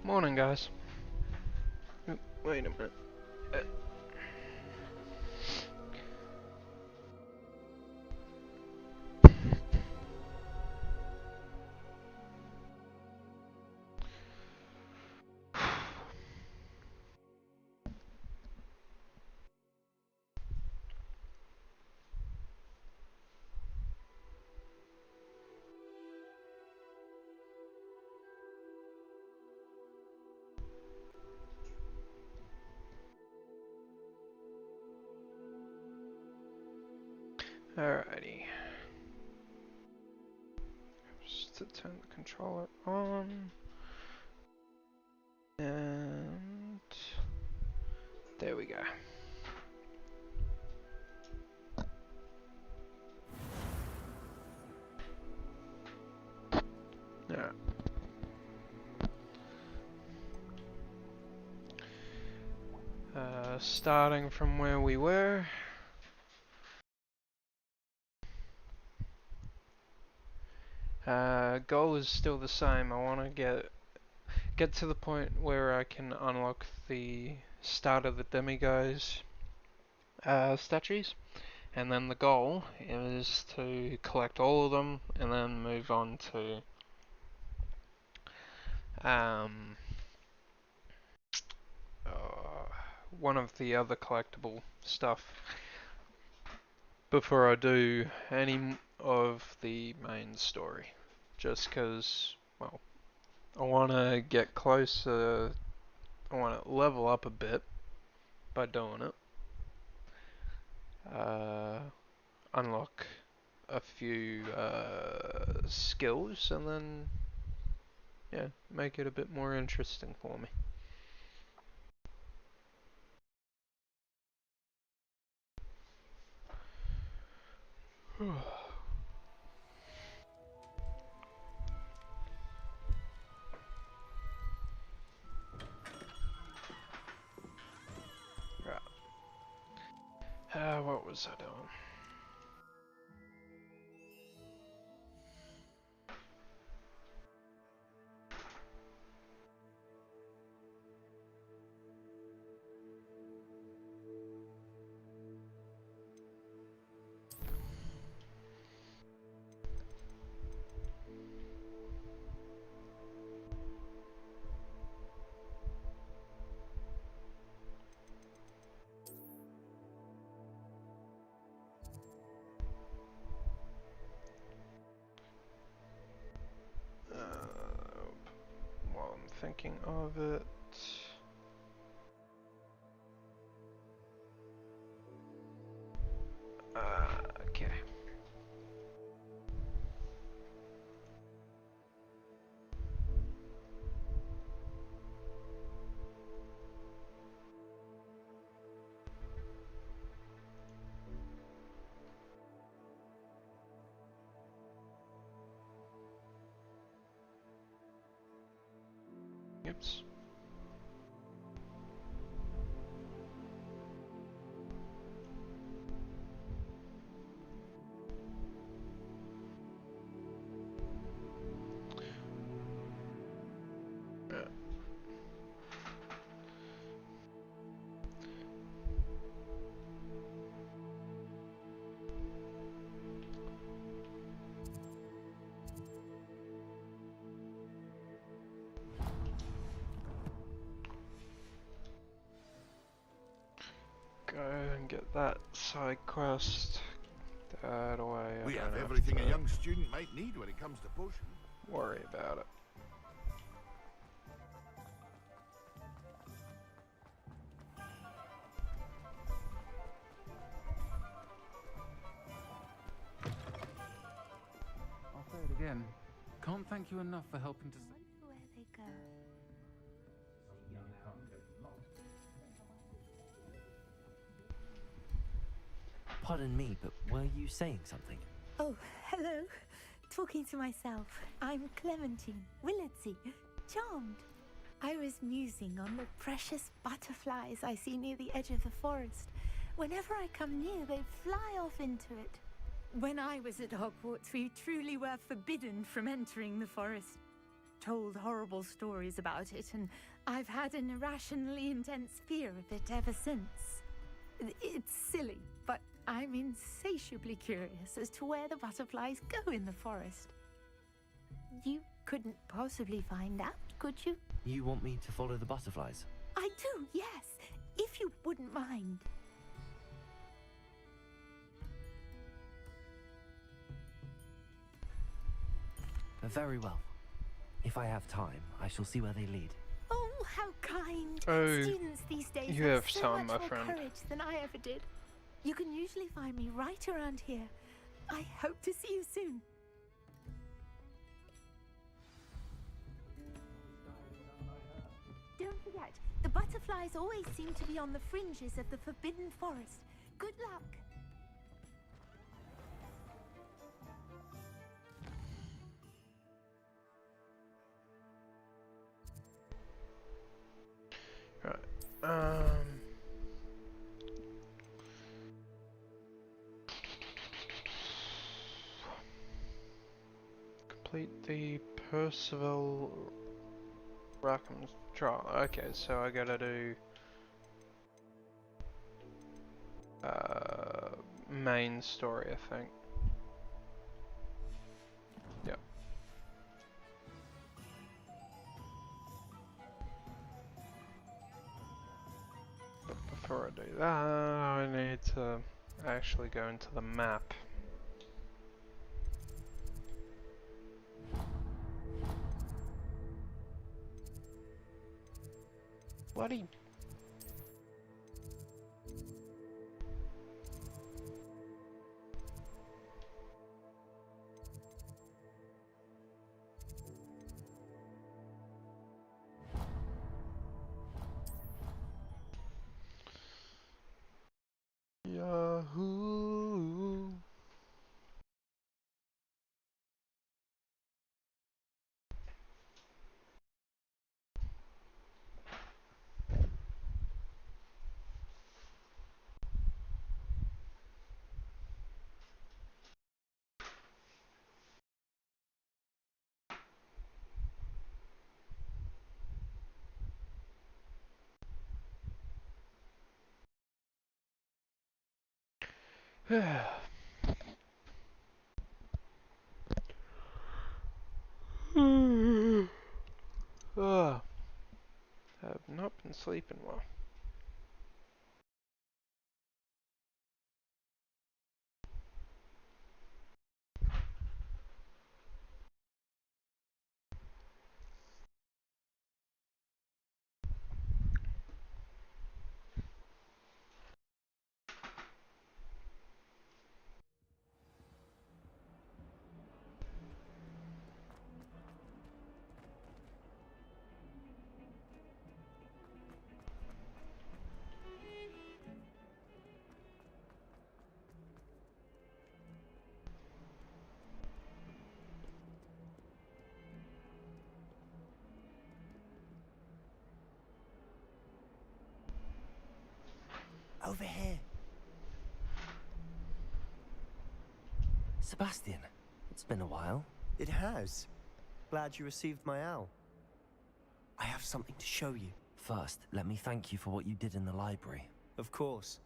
Morning, guys. Wait a minute. Uh, Alrighty. Just to turn the controller on. And there we go. Alright. Starting from where we were. Goal is still the same. I want to get to the point where I can unlock the start of the demiguise statues, and then the goal is to collect all of them and then move on to um, one of the other collectible stuff before I do any of the main story. Just because, well, I want to get closer, I want to level up a bit by doing it. Unlock a few skills and then, yeah, make it a bit more interesting for me. Right. What was I doing? While I'm thinking of it. Okay. Oops. Go and get that side quest. That way I We don't have have everything to a young student might need when it comes to potions. worry about it. I'll say it again. Can't thank you enough for helping to save. Where they go. Pardon me, but were you saying something? Oh, hello. Talking to myself. I'm Clementine Willardsey. Charmed. I was musing on the precious butterflies I see near the edge of the forest. Whenever I come near, they fly off into it. When I was at Hogwarts, we truly were forbidden from entering the forest. told horrible stories about it, and I've had an irrationally intense fear of it ever since. It's silly, but I'm insatiably curious as to where the butterflies go in the forest. You couldn't possibly find out, could you? You want me to follow the butterflies? I do, yes, if you wouldn't mind. Very well. If I have time, I shall see where they lead. Oh, how kind. Oh, Students these days you have have so some, much my more friend. courage than I ever did. You can usually find me right around here. I hope to see you soon. Don't forget, the butterflies always seem to be on the fringes of the Forbidden Forest. Good luck. Right. Complete the Percival Rackham's trial. Okay, so I gotta do main story, I think. Yep. But before I do that, I need to actually go into the map. Bloody. Yahoo! Ah, I have not been sleeping well. Over here. Sebastian, it's been a while. It has. Glad you received my owl. I have something to show you. First, let me thank you for what you did in the library. Of course.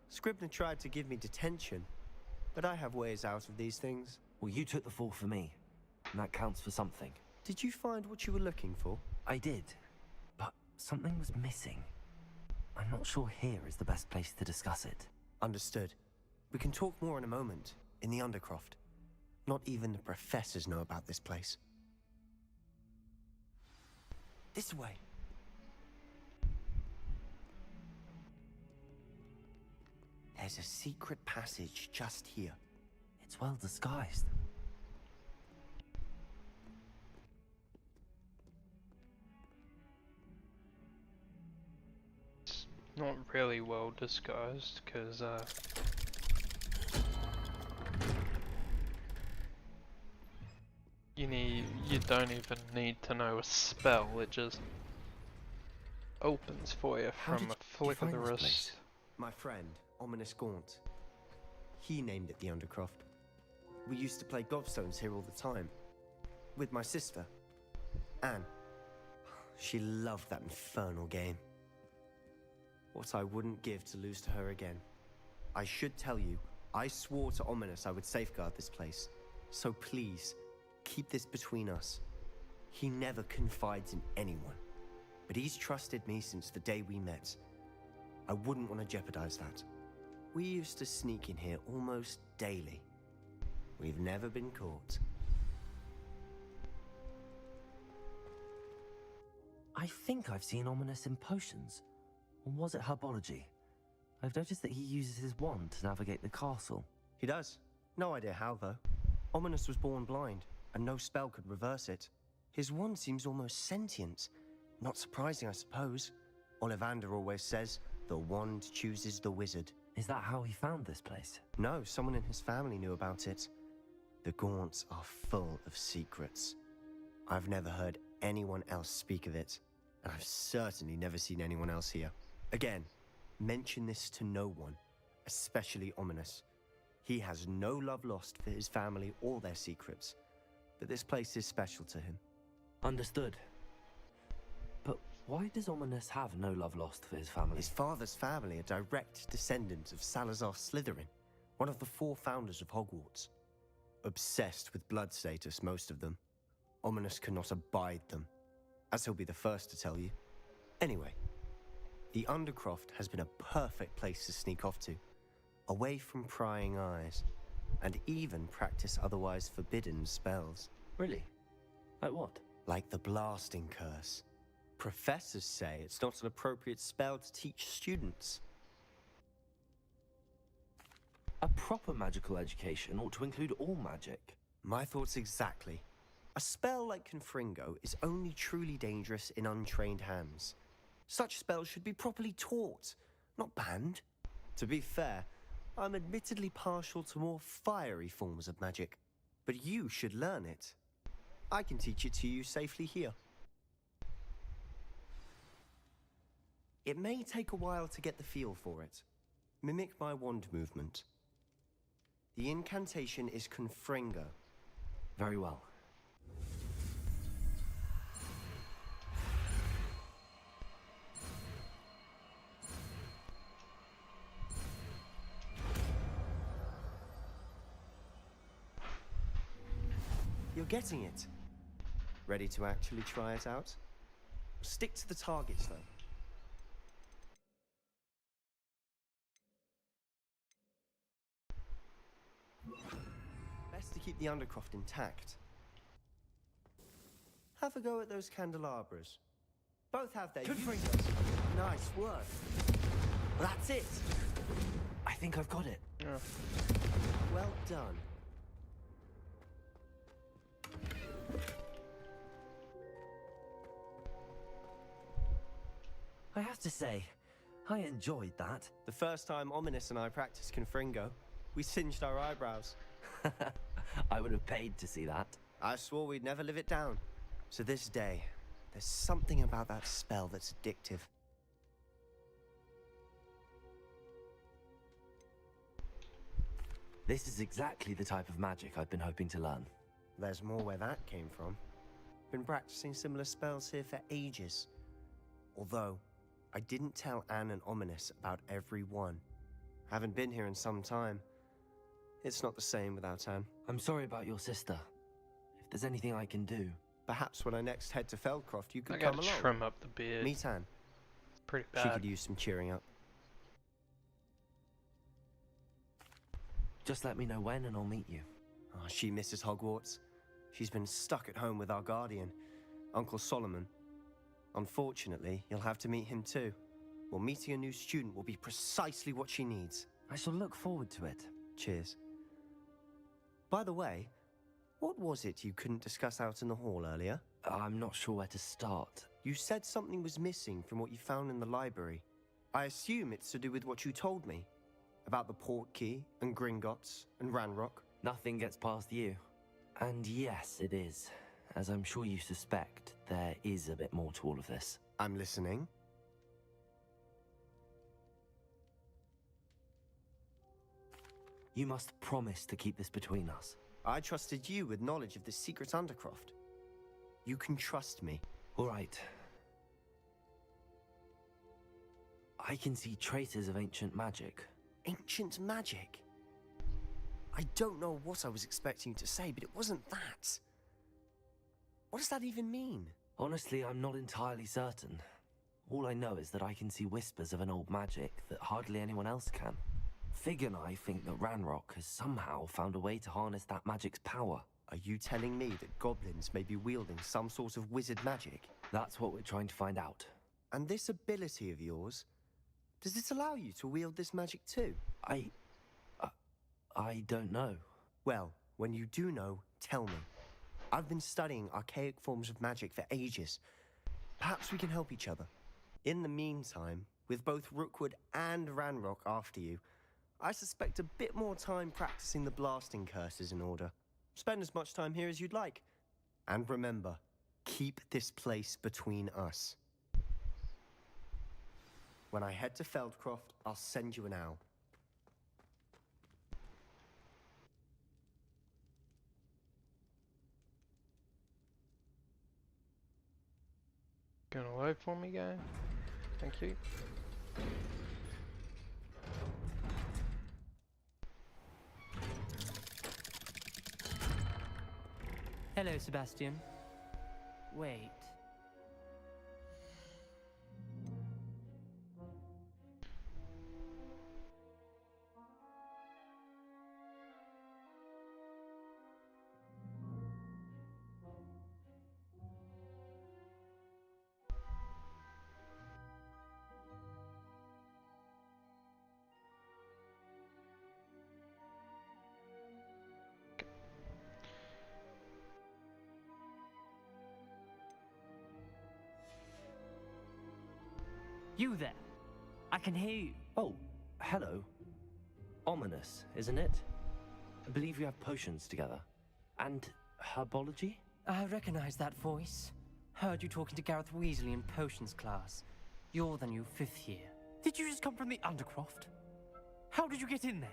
Scribner tried to give me detention, but I have ways out of these things. Well, you took the fall for me, and that counts for something. Did you find what you were looking for? I did, but something was missing. I'm not sure here is the best place to discuss it. Understood. We can talk more in a moment, in the Undercroft. Not even the professors know about this place. This way. There's a secret passage just here. It's well disguised. It's not really well disguised, because you don't even need to know a spell, it just opens for you How from did a flick of you the find this wrist. place? My friend, Ominous Gaunt. He named it the Undercroft. We used to play gobstones here all the time. With my sister. Anne. She loved that infernal game. What I wouldn't give to lose to her again. I should tell you, I swore to Ominous I would safeguard this place. So please, keep this between us. He never confides in anyone. But he's trusted me since the day we met. I wouldn't want to jeopardize that. We used to sneak in here almost daily. We've never been caught. I think I've seen Ominous in potions. Or was it herbology? I've noticed that he uses his wand to navigate the castle. He does. No idea how, though. Ominous was born blind, and no spell could reverse it. His wand seems almost sentient. Not surprising, I suppose. Ollivander always says, the wand chooses the wizard. Is that how he found this place? No, someone in his family knew about it. The Gaunts are full of secrets. I've never heard anyone else speak of it, and I've certainly never seen anyone else here. Again, mention this to no one, especially Ominous. He has no love lost for his family or their secrets, but this place is special to him. Understood. But why does Ominous have no love lost for his family? His father's family are direct descendants of Salazar Slytherin, one of the 4 founders of Hogwarts. Obsessed with blood status, most of them. Ominous cannot abide them, as he'll be the first to tell you. Anyway, the Undercroft has been a perfect place to sneak off to, away from prying eyes, and even practice otherwise forbidden spells. Really? Like what? Like the blasting curse. Professors say it's not an appropriate spell to teach students. A proper magical education ought to include all magic. My thoughts exactly. A spell like Confringo is only truly dangerous in untrained hands. Such spells should be properly taught, not banned. To be fair, I'm admittedly partial to more fiery forms of magic, but you should learn it. I can teach it to you safely here. It may take a while to get the feel for it. Mimic my wand movement. The incantation is Confringo. Very well. You're getting it. Ready to actually try it out? Stick to the targets, though. Best to keep the Undercroft intact. Have a go at those candelabras. Both have their uses. Nice work. That's it. I think I've got it. Yeah. Well done. I have to say, I enjoyed that. The first time Ominous and I practiced Confringo, we singed our eyebrows. I would have paid to see that. I swore we'd never live it down. To this day, there's something about that spell that's addictive. This is exactly the type of magic I've been hoping to learn. There's more where that came from. Been practicing similar spells here for ages. Although, I didn't tell Anne and Ominous about every one. Haven't been here in some time. It's not the same without Anne. I'm sorry about your sister. If there's anything I can do... Perhaps when I next head to Feldcroft, you I could gotta come along. trim up the beard. Meet Anne. It's pretty She bad. could use some cheering up. Just let me know when and I'll meet you. Oh, she misses Hogwarts. She's been stuck at home with our guardian, Uncle Solomon. Unfortunately, you'll have to meet him too. Well, meeting a new student will be precisely what she needs. I shall look forward to it. Cheers. By the way, what was it you couldn't discuss out in the hall earlier? I'm not sure where to start. You said something was missing from what you found in the library. I assume it's to do with what you told me. About the Portkey, and Gringotts, and Ranrock. Nothing gets past you. And yes, it is. As I'm sure you suspect, there is a bit more to all of this. I'm listening. You must promise to keep this between us. I trusted you with knowledge of the secret Undercroft. You can trust me. All right. I can see traces of ancient magic. Ancient magic? I don't know what I was expecting you to say, but it wasn't that. What does that even mean? Honestly, I'm not entirely certain. All I know is that I can see whispers of an old magic that hardly anyone else can. Fig and I think that Ranrock has somehow found a way to harness that magic's power. Are you telling me that goblins may be wielding some sort of wizard magic? That's what we're trying to find out. And this ability of yours, does it allow you to wield this magic too? I don't know. Well, when you do know, tell me. I've been studying archaic forms of magic for ages. Perhaps we can help each other. In the meantime, with both Rookwood and Ranrock after you, I suspect a bit more time practicing the blasting curse is in order. Spend as much time here as you'd like. And remember, keep this place between us. When I head to Feldcroft, I'll send you an owl. Gonna load for me, guy? Thank you. Hello, Sebastian. Wait. You there. I can hear you. Oh, hello. Ominous, isn't it? I believe we have potions together. And herbology? I recognize that voice. Heard you talking to Gareth Weasley in potions class. You're the new 5th year. Did you just come from the Undercroft? How did you get in there?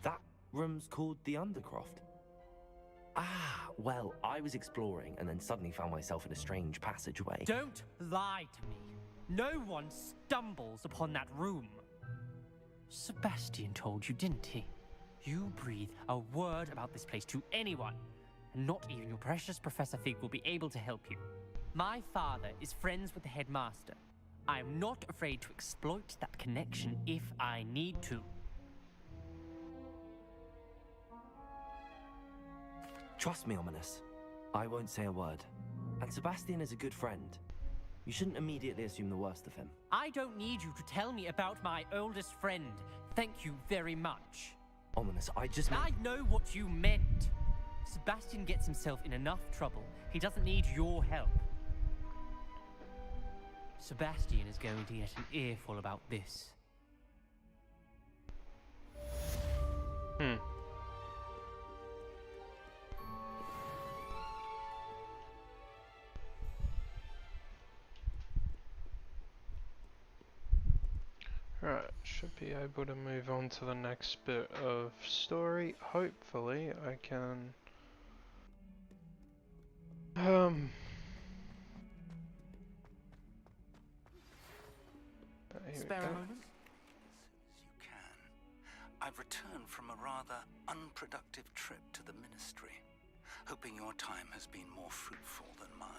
That room's called the Undercroft. Ah, well, I was exploring and then suddenly found myself in a strange passageway. Don't lie to me. No one stumbles upon that room. Sebastian told you, didn't he? You breathe a word about this place to anyone, and not even your precious Professor Fig will be able to help you. My father is friends with the headmaster. I am not afraid to exploit that connection if I need to. Trust me, Ominous. I won't say a word. And Sebastian is a good friend. You shouldn't immediately assume the worst of him. I don't need you to tell me about my oldest friend. Thank you very much. Ominous, I just... I know what you meant. Sebastian gets himself in enough trouble. He doesn't need your help. Sebastian is going to get an earful about this. Right, should be able to move on to the next bit of story. Hopefully I can... here we Spare go. a moment? As you can. I've returned from a rather unproductive trip to the Ministry, hoping your time has been more fruitful than mine.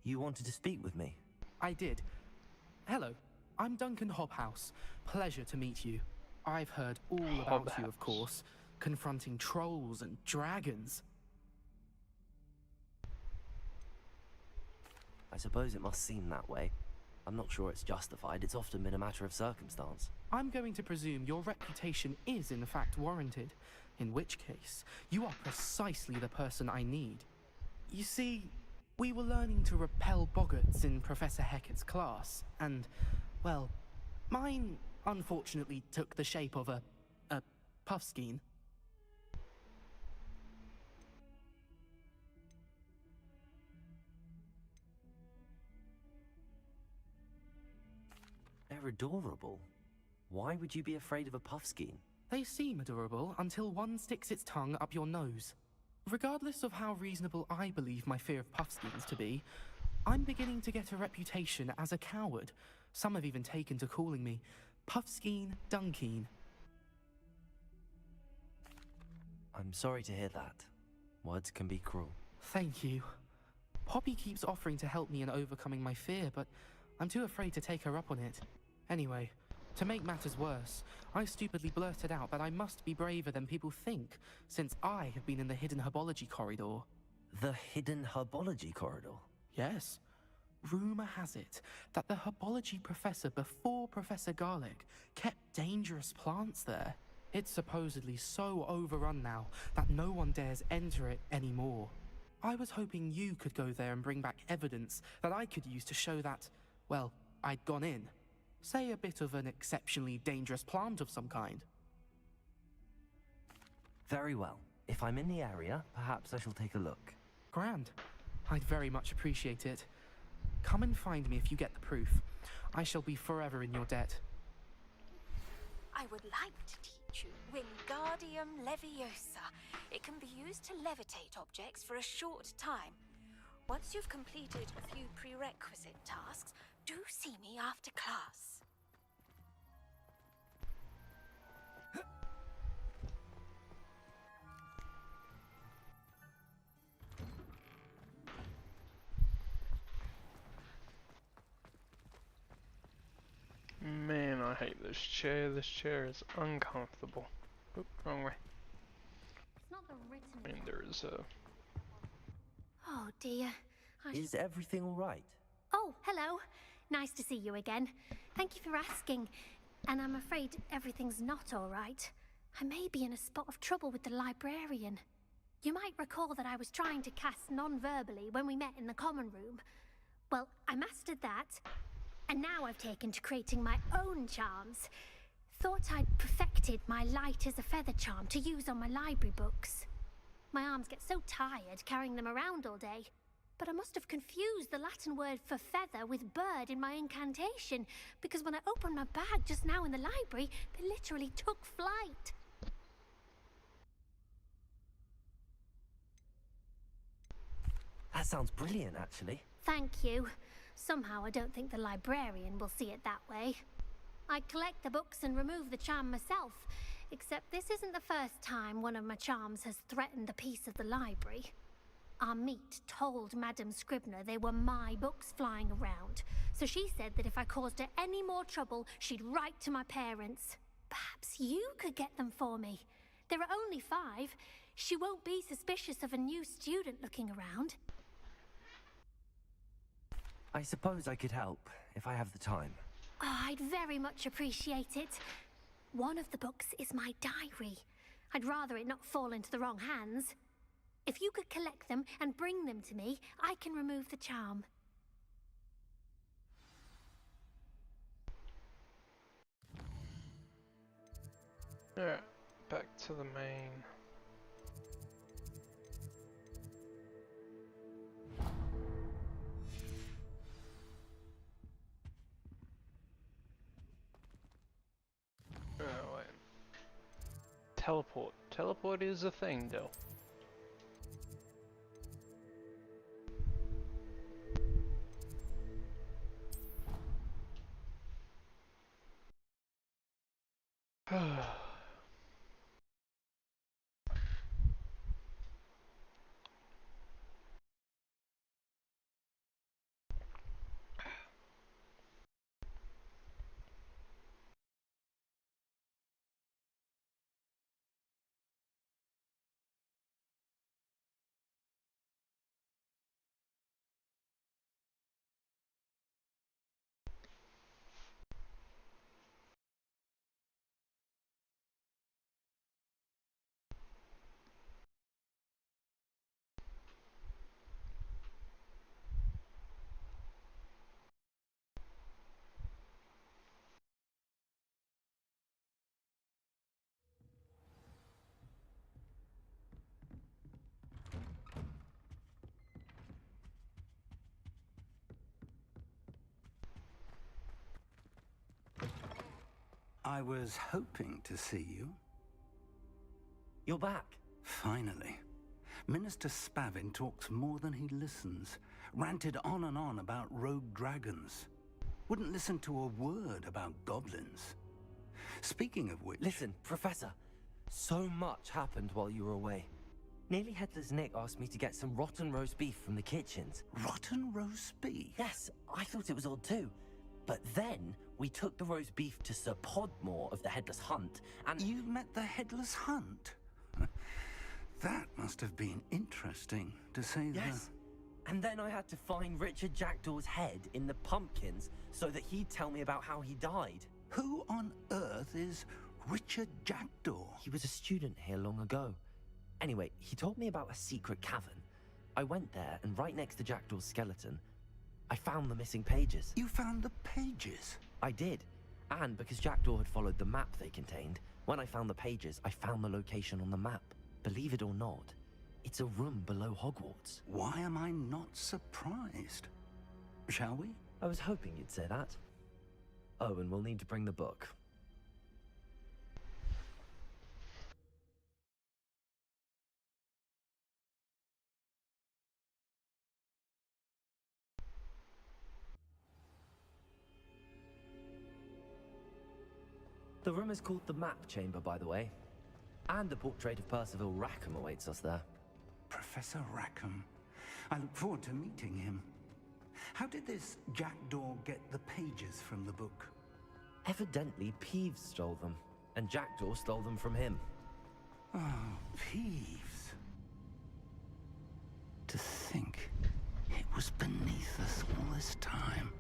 You wanted to speak with me? I did. Hello, I'm Duncan Hobhouse. Pleasure to meet you. I've heard all about you, of Hobhouse. course, confronting trolls and dragons. I suppose it must seem that way. I'm not sure it's justified. It's often been a matter of circumstance. I'm going to presume your reputation is in fact warranted, in which case, you are precisely the person I need. You see, we were learning to repel boggarts in Professor Hecat's class, and, well, mine unfortunately took the shape of a puffskein. They're adorable. Why would you be afraid of a puffskein? They seem adorable until one sticks its tongue up your nose. Regardless of how reasonable I believe my fear of puffskeins to be, I'm beginning to get a reputation as a coward. Some have even taken to calling me Puffskeen Dunkeen. I'm sorry to hear that. Words can be cruel. Thank you. Poppy keeps offering to help me in overcoming my fear, but I'm too afraid to take her up on it. Anyway, to make matters worse, I stupidly blurted out that I must be braver than people think, since I have been in the hidden herbology corridor. The hidden herbology corridor? Yes. Rumour has it that the herbology professor before Professor Garlic kept dangerous plants there. It's supposedly so overrun now that no one dares enter it anymore. I was hoping you could go there and bring back evidence that I could use to show that, well, I'd gone in. Say a bit of an exceptionally dangerous plant of some kind. Very well. If I'm in the area, perhaps I shall take a look. Grand. I'd very much appreciate it. Come and find me if you get the proof. I shall be forever in your debt. I would like to teach you Wingardium Leviosa. It can be used to levitate objects for a short time. Once you've completed a few prerequisite tasks, do see me after class. Man, I hate this chair. This chair is uncomfortable. Oop, wrong way. It's not the written. I mean, there is a... Oh dear. Is everything all right? Oh, hello. Nice to see you again. Thank you for asking. And I'm afraid everything's not all right. I may be in a spot of trouble with the librarian. You might recall that I was trying to cast non-verbally when we met in the common room. Well, I mastered that. And now I've taken to creating my own charms. Thought I'd perfected my light as a feather charm to use on my library books. My arms get so tired carrying them around all day. But I must have confused the Latin word for feather with bird in my incantation, because when I opened my bag just now in the library, they literally took flight. That sounds brilliant, actually. Thank you. Somehow I don't think the librarian will see it that way. I collect the books and remove the charm myself, except this isn't the first time one of my charms has threatened the peace of the library. Our meet told Madame Scribner they were my books flying around, so she said that if I caused her any more trouble, she'd write to my parents. Perhaps you could get them for me. There are only 5. She won't be suspicious of a new student looking around. I suppose I could help, if I have the time. Oh, I'd very much appreciate it. One of the books is my diary. I'd rather it not fall into the wrong hands. If you could collect them and bring them to me, I can remove the charm. Alright, back to the main. Oh, wait. Teleport. Teleport is a thing, though. I was hoping to see you. You're back. Finally. Minister Spavin talks more than he listens. Ranted on and on about rogue dragons. Wouldn't listen to a word about goblins. Speaking of which... Listen, Professor. So much happened while you were away. Nearly Headless Nick asked me to get some rotten roast beef from the kitchens. Rotten roast beef? Yes, I thought it was odd too. But then, we took the roast beef to Sir Podmore of the Headless Hunt, and... You met the Headless Hunt? That must have been interesting, to say the... Yes. And then I had to find Richard Jackdaw's head in the pumpkins so that he'd tell me about how he died. Who on earth is Richard Jackdaw? He was a student here long ago. Anyway, he told me about a secret cavern. I went there, and right next to Jackdaw's skeleton, I found the missing pages. You found the pages? I did. And because Jackdaw had followed the map they contained, when I found the pages, I found the location on the map. Believe it or not, it's a room below Hogwarts. Why am I not surprised? Shall we? I was hoping you'd say that. Oh, and we'll need to bring the book. The room is called the Map Chamber, by the way. And a portrait of Percival Rackham awaits us there. Professor Rackham. I look forward to meeting him. How did this Jackdaw get the pages from the book? Evidently, Peeves stole them, and Jackdaw stole them from him. Oh, Peeves. To think it was beneath us all this time.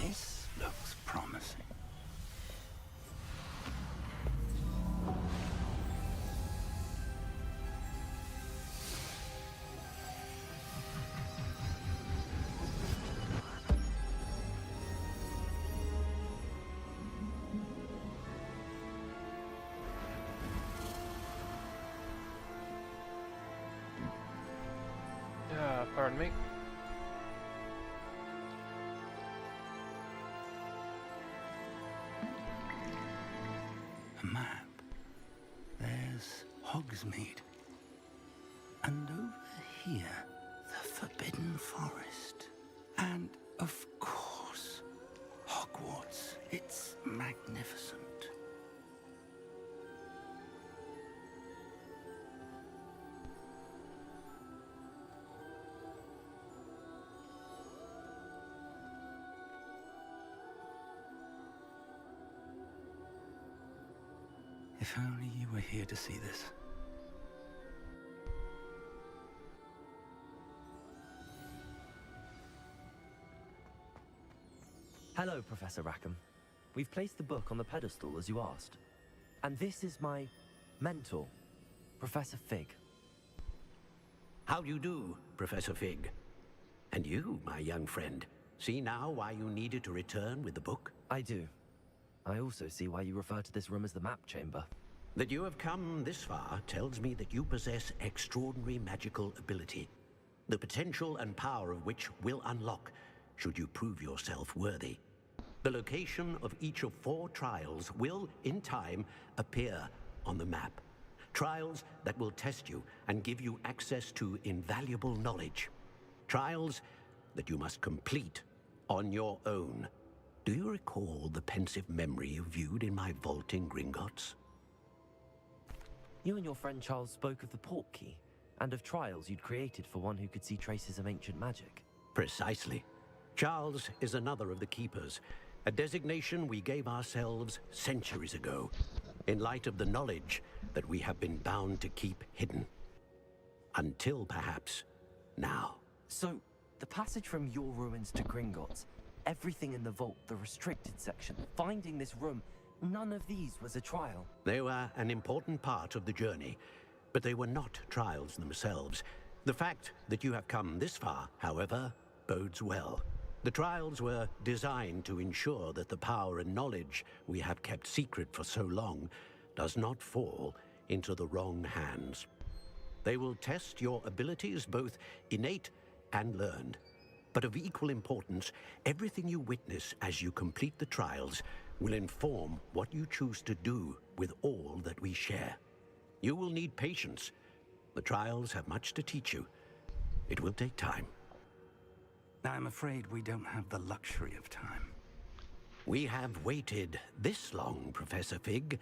This looks promising. Pardon me. A map. There's Hogsmeade. And over here, the Forbidden Forest. And, of course, Hogwarts. It's magnificent. If only you were here to see this. Hello, Professor Rackham. We've placed the book on the pedestal as you asked. And this is my mentor, Professor Fig. How do you do, Professor Fig? And you, my young friend, see now why you needed to return with the book? I do. I also see why you refer to this room as the Map Chamber. That you have come this far tells me that you possess extraordinary magical ability, the potential and power of which will unlock should you prove yourself worthy. The location of each of 4 trials will, in time, appear on the map. Trials that will test you and give you access to invaluable knowledge. Trials that you must complete on your own. Do you recall the pensive memory you viewed in my vault in Gringotts? You and your friend Charles spoke of the Portkey, and of trials you'd created for one who could see traces of ancient magic. Precisely. Charles is another of the Keepers, a designation we gave ourselves centuries ago, in light of the knowledge that we have been bound to keep hidden. Until perhaps now. So, the passage from your ruins to Gringotts, everything in the vault, the restricted section, finding this room, None of these was a trial. They were an important part of the journey, but they were not trials themselves. The fact that you have come this far, however, bodes well. The trials were designed to ensure that the power and knowledge we have kept secret for so long does not fall into the wrong hands. They will test your abilities, both innate and learned. But of equal importance, everything you witness as you complete the trials will inform what you choose to do with all that we share. You will need patience. The trials have much to teach you. It will take time. I'm afraid we don't have the luxury of time. We have waited this long, Professor Fig.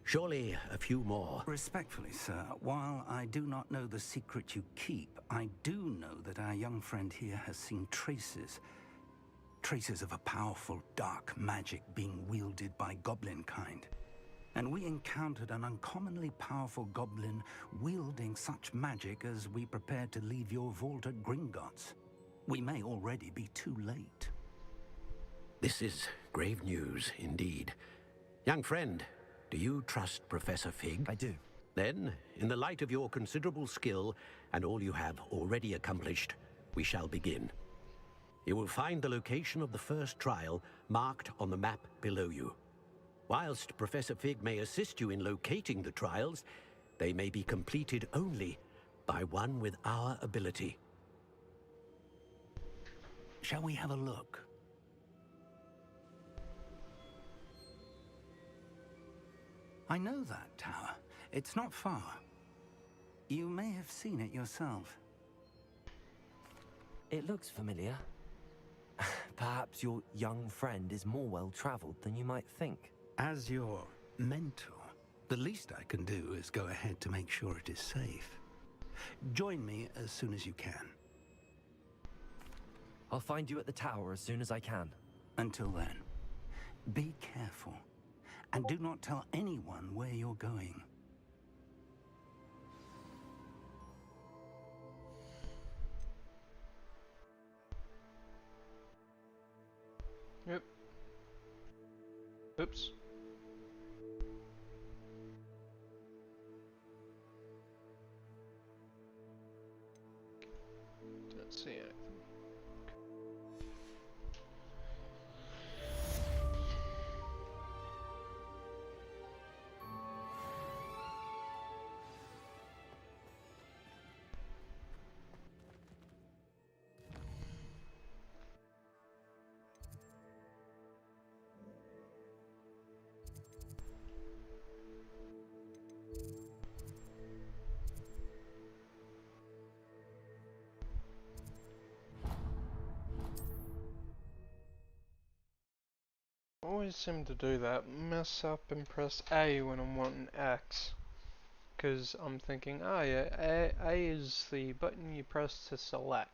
Surely a few more. Respectfully, sir, while I do not know the secret you keep, I do know that our young friend here has seen traces. Traces of a powerful dark magic being wielded by goblin kind. And we encountered an uncommonly powerful goblin wielding such magic as we prepared to leave your vault at Gringotts. We may already be too late. This is grave news indeed. Young friend, do you trust Professor Fig? I do. Then, in the light of your considerable skill and all you have already accomplished, we shall begin. You will find the location of the first trial marked on the map below you. Whilst Professor Fig may assist you in locating the trials, they may be completed only by one with our ability. Shall we have a look? I know that tower. It's not far. You may have seen it yourself. It looks familiar. Perhaps your young friend is more well-traveled than you might think. As your mentor, the least I can do is go ahead to make sure it is safe. Join me as soon as you can. I'll find you at the tower as soon as I can. Until then, be careful. And do not tell anyone where you're going. Yep. Oops. Don't see anything. Always seem to do that, mess up and press A when I'm wanting X. Because I'm thinking, oh yeah, A is the button you press to select.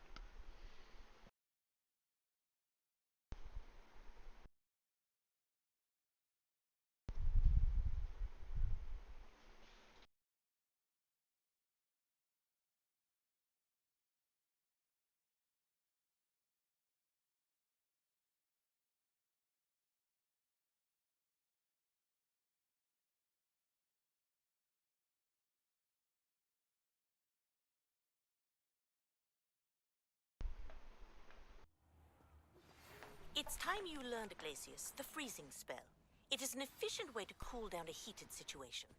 It's time you learned, Glacius, the freezing spell. It is an efficient way to cool down a heated situation.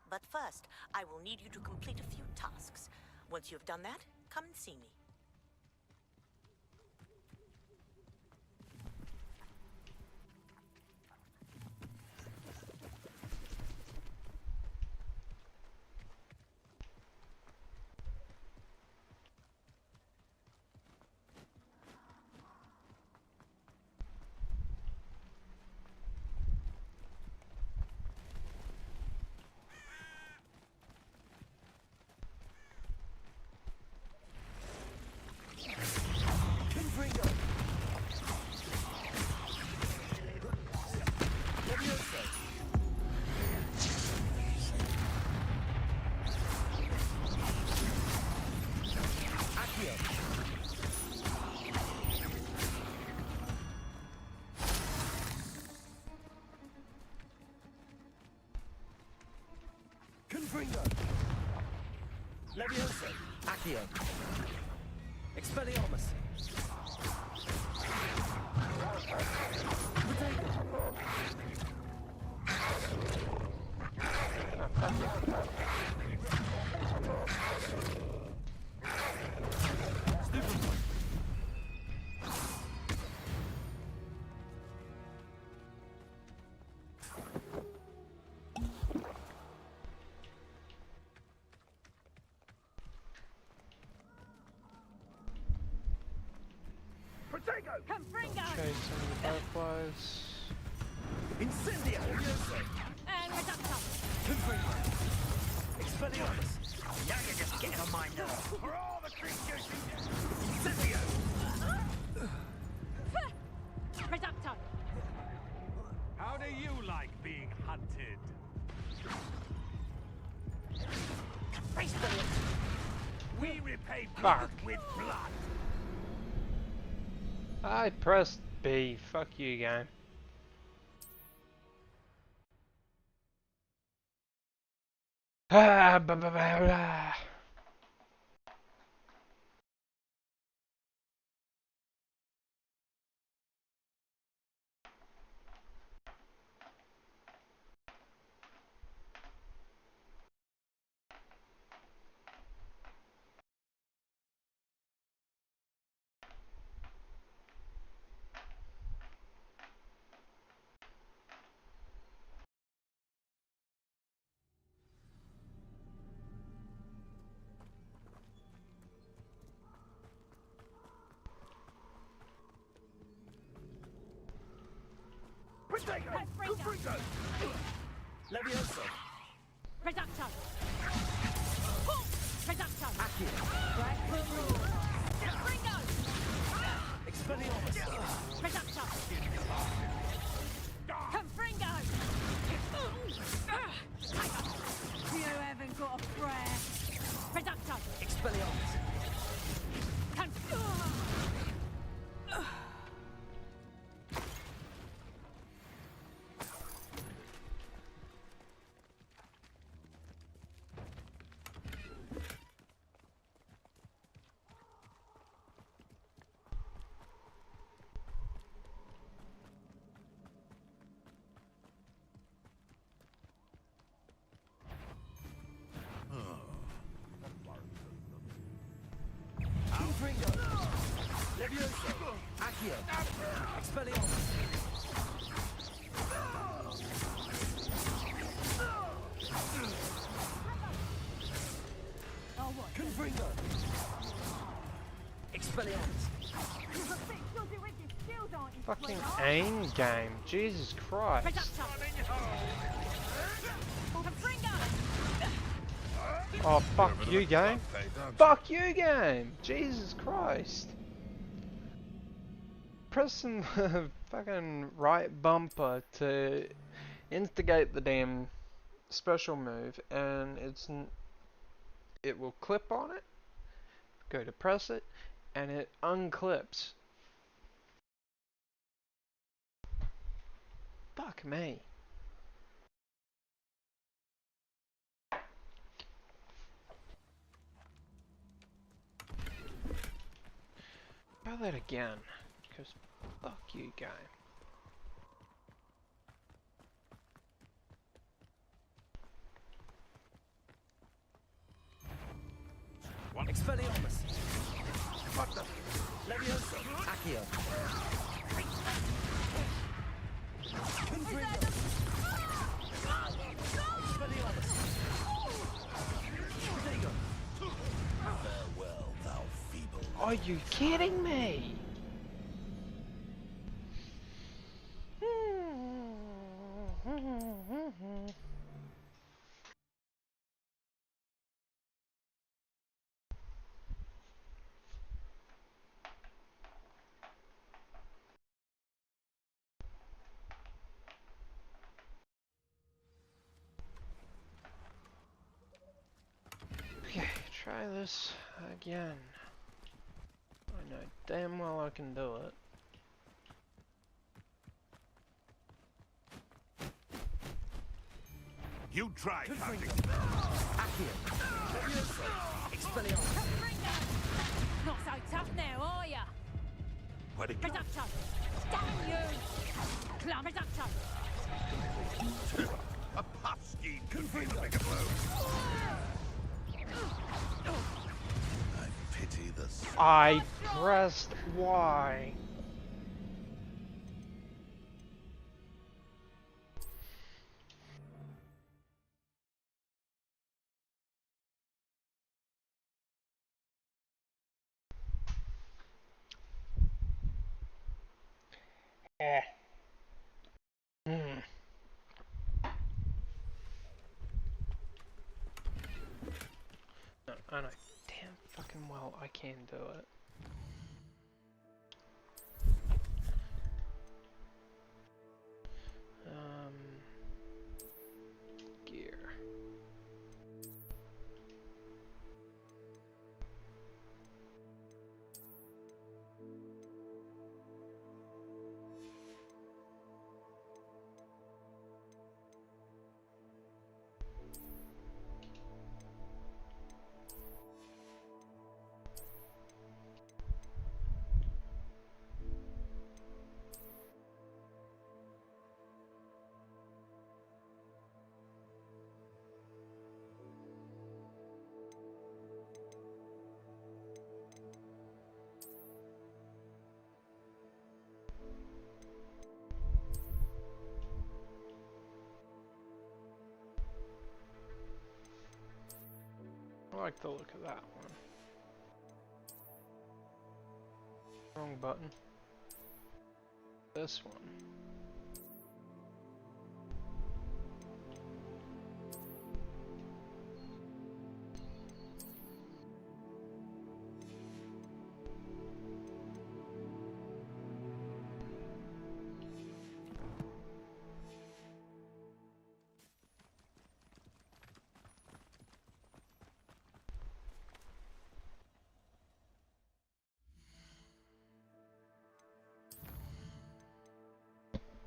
But first, I will need you to complete a few tasks. Once you have done that, come and see me. Accio. Expelliarmus. Chasing the butterflies. Incendio. And Reducto. Expelliarmus. Now you're just getting on my nerves. For all the creatures Incendio. Reducto. How do you like being hunted? We repay blood Fuck. with blood. I pressed B. Fuck you, game. Ah, ba ba ba ba. Levioso. Reducto. Reducto. Accio. Springo. Expelliarmus. Reducto. Confringo. You haven't got a prayer. Reducto. Expelliarmus. Confringo. Levioso. Accio. Expelliarmus. Confringo. Expelliarmus. Fucking aim game. Jesus Christ. Reducto. Confringo. Oh, fuck you, game. Fuck you, game. Jesus Christ. Pressing the fucking right bumper to instigate the damn special move, and it will clip on it. Go to press it, and it unclips. Fuck me. Try that again, because fuck you, game. Expelliarmus. Levioso. Accio. Confringo. Expelliarmus. Protego. Farewell, thou feeble. Are you kidding me? Okay, try this again. I know damn well I can do it. You try, Captain. Not so tough now, are ya? Where'd it go? Reduction! Damn you! Clump reduction! A puff scheme could be the bigger blow. I pity the... I pressed Y. Mm. No, I know damn fucking well I can do it. Gear. I like the look of that one. Wrong button. This one.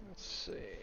Let's see.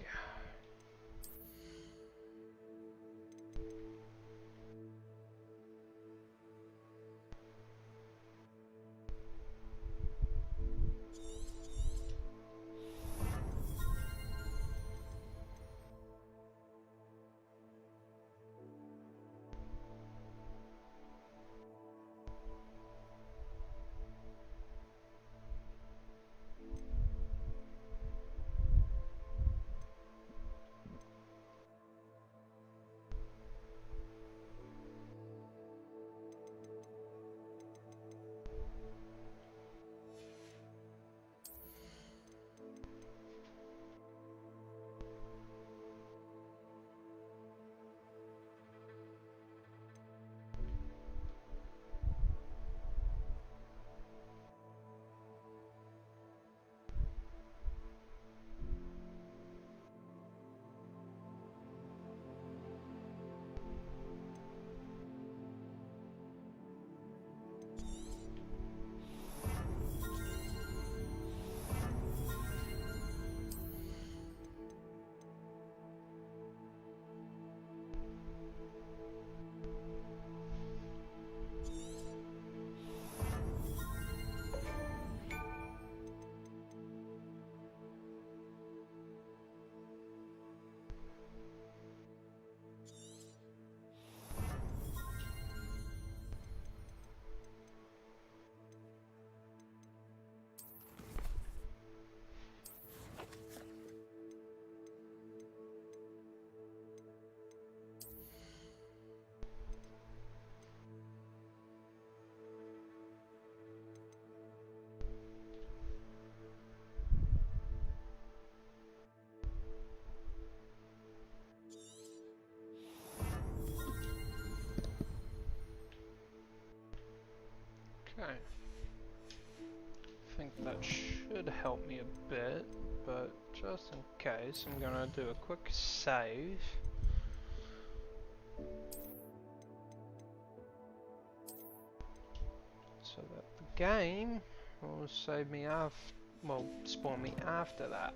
Okay. I think that should help me a bit, but just in case, I'm gonna do a quick save. So that the game will save me spawn me after that.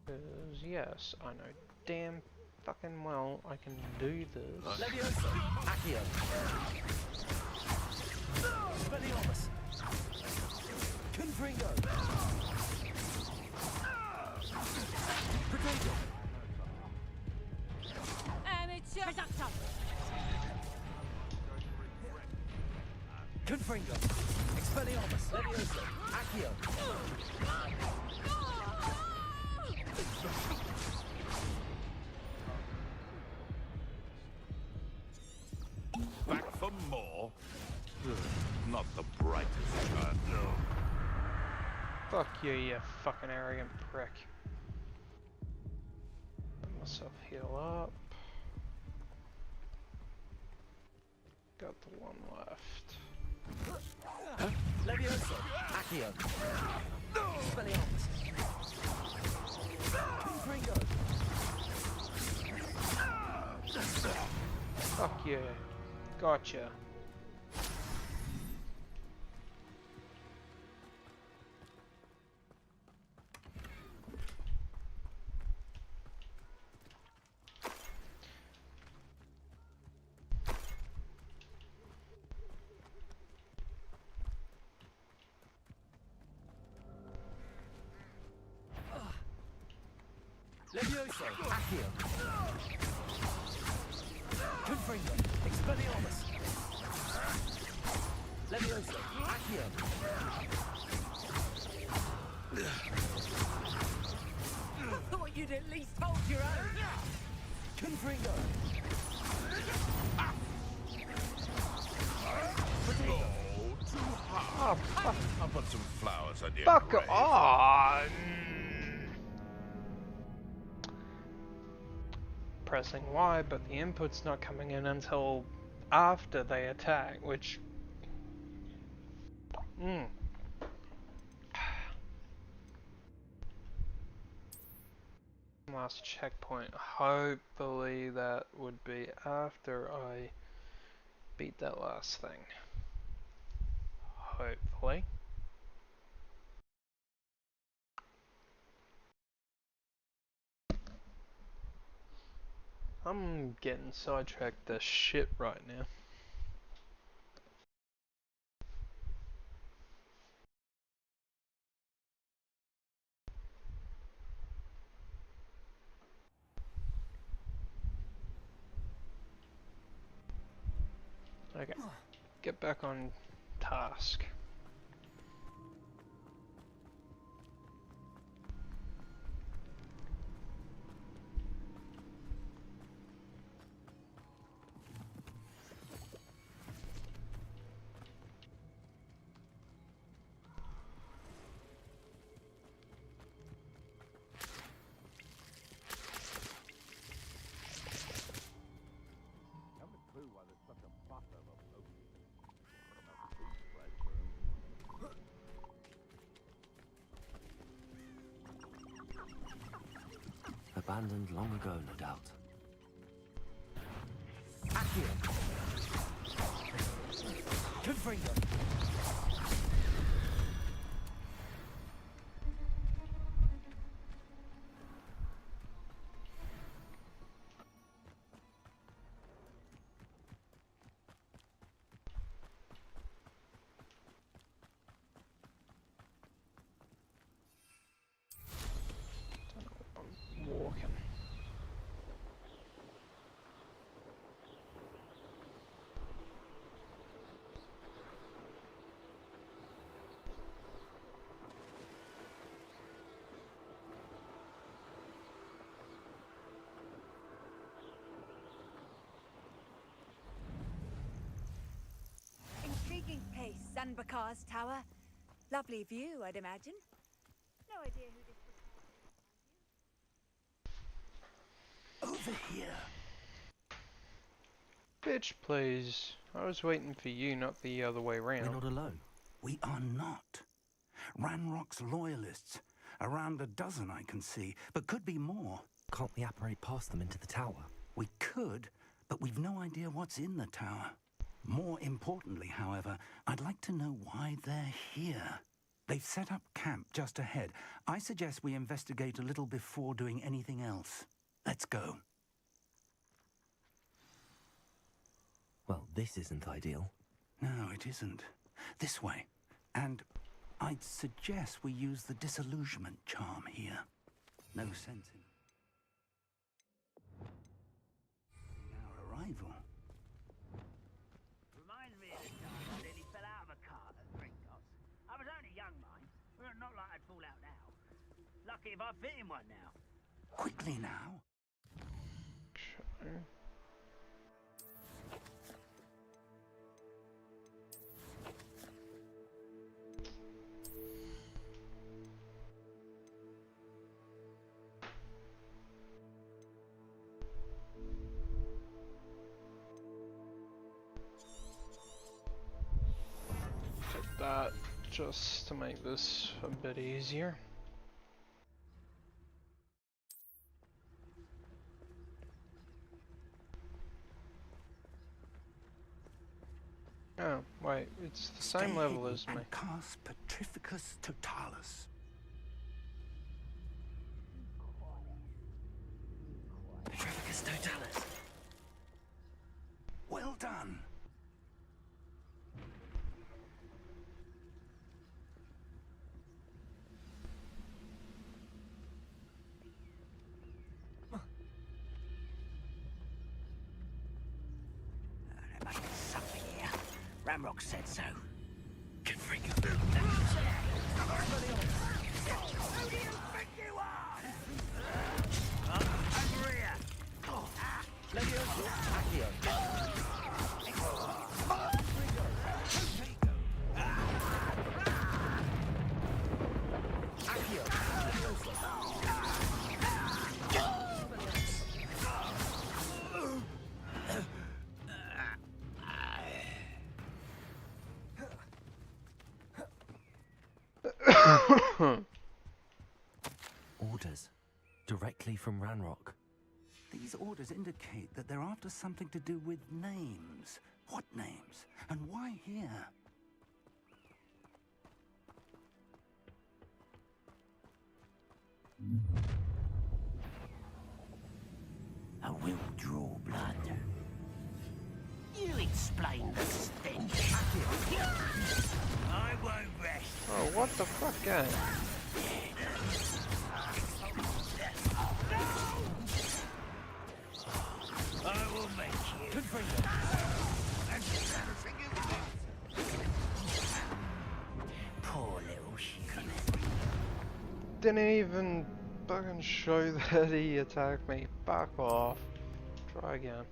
Because, yes, I know damn fucking well I can do this. Leviosa! Accio! Expelliarmus! Confringo! Potato! Amateur! Reducto! Confringo! Expelliarmus! Leviosa! Accio! Back for more? Ugh, not the brightest child, no. Fuck you, you fucking arrogant prick. Let myself heal up. Got the one left. Leviosa! Accio! Expelliarmus! Confringo! Fuck you. Gotcha. Levioso! Accio! Confringo! Expelliarmus! Levioso! Accio! I thought you'd at least hold your own. Confringo! Oh, too hot. Oh, fuck. I'll put some flowers on your Fuck grave. on! Pressing Y, but the input's not coming in until after they attack, which... Last checkpoint. Hopefully that would be after I beat that last thing. Hopefully. I'm getting sidetracked to shit right now. Okay, get back on task. Abandoned long ago, no doubt. Accio! Confringo! Walking. Intriguing place, Zanbakar's tower. Lovely view, I'd imagine. No idea who this was. Over here. Bitch, please. I was waiting for you, not the other way around. We're not alone. We are not. Ranrock's loyalists. Around a dozen I can see, but could be more. Can't we apparate past them into the tower? We could, but we've no idea what's in the tower. More importantly, however, I'd like to know why they're here. They've set up camp just ahead. I suggest we investigate a little before doing anything else. Let's go. Well, this isn't ideal. No, it isn't. This way. And I'd suggest we use the disillusionment charm here. No sense in our arrival. Reminds me of the time I nearly fell out of a cart at Gringotts. I was only young, mind. Well, not like I'd fall out now. Lucky if I fit in one now. Quickly now. Sure. That just to make this a bit easier. Oh, wait, it's the same level as me. Cast Petrificus Totalis. Petrificus Totalis. Well done. Ramrock said so. Good freak. Who do you think you are? Over here. Orders. Directly from Ranrock. These orders indicate that they're after something to do with names. What names? And why here? I will draw blood. You explain the stench. I won't rest. Oh, what the fuck, guy? I will make you. Good for you. Poor little shit. Didn't even fucking show that he attacked me. Fuck off. Try again.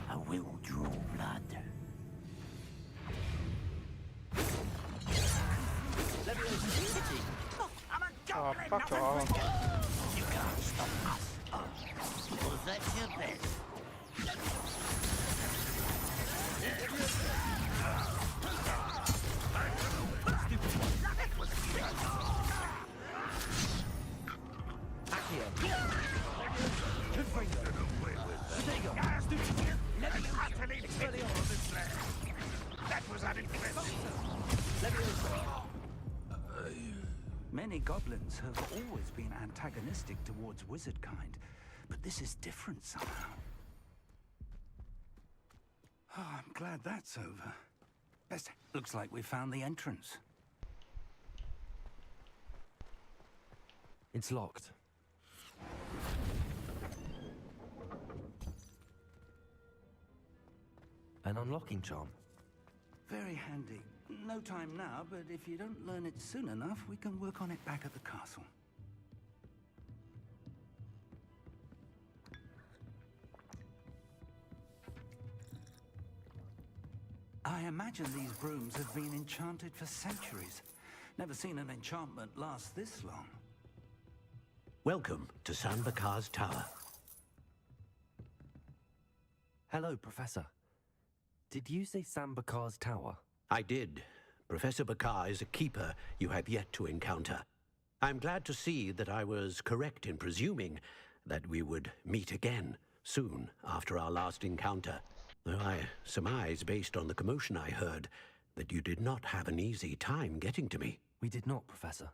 I will draw blood. Oh, fuck off. You can't stop us. Was that your best? Many goblins have always been antagonistic towards wizard kind, but this is different somehow. Oh, I'm glad that's over. Best. Looks like we found the entrance. It's locked. An unlocking charm. Very handy. No time now, but if you don't learn it soon enough, we can work on it back at the castle. I imagine these brooms have been enchanted for centuries. Never seen an enchantment last this long. Welcome to San Bakar's Tower. Hello, Professor. Did you say Sam Bakar's tower? I did. Professor Bakar is a keeper you have yet to encounter. I'm glad to see that I was correct in presuming that we would meet again soon after our last encounter. Though I surmise, based on the commotion I heard, that you did not have an easy time getting to me. We did not, Professor.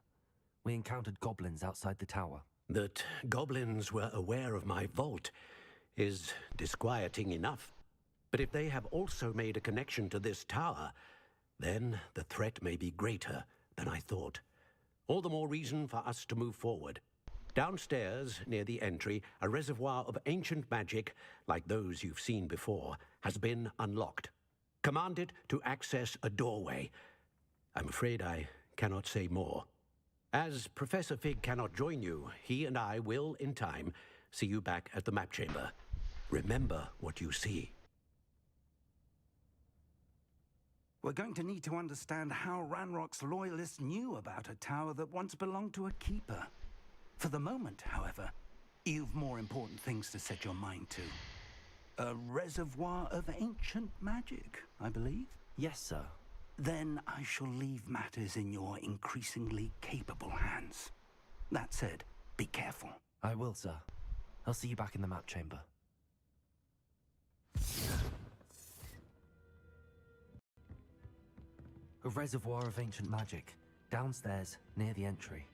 We encountered goblins outside the tower. That goblins were aware of my vault is disquieting enough. But if they have also made a connection to this tower, then the threat may be greater than I thought. All the more reason for us to move forward. Downstairs, near the entry, a reservoir of ancient magic, like those you've seen before, has been unlocked. Command it to access a doorway. I'm afraid I cannot say more. As Professor Fig cannot join you, he and I will, in time, see you back at the map chamber. Remember what you see. We're going to need to understand how Ranrock's loyalists knew about a tower that once belonged to a keeper. For the moment, however, you've more important things to set your mind to. A reservoir of ancient magic, I believe? Yes, sir. Then I shall leave matters in your increasingly capable hands. That said, be careful. I will, sir. I'll see you back in the map chamber. A reservoir of ancient magic, downstairs, near the entry.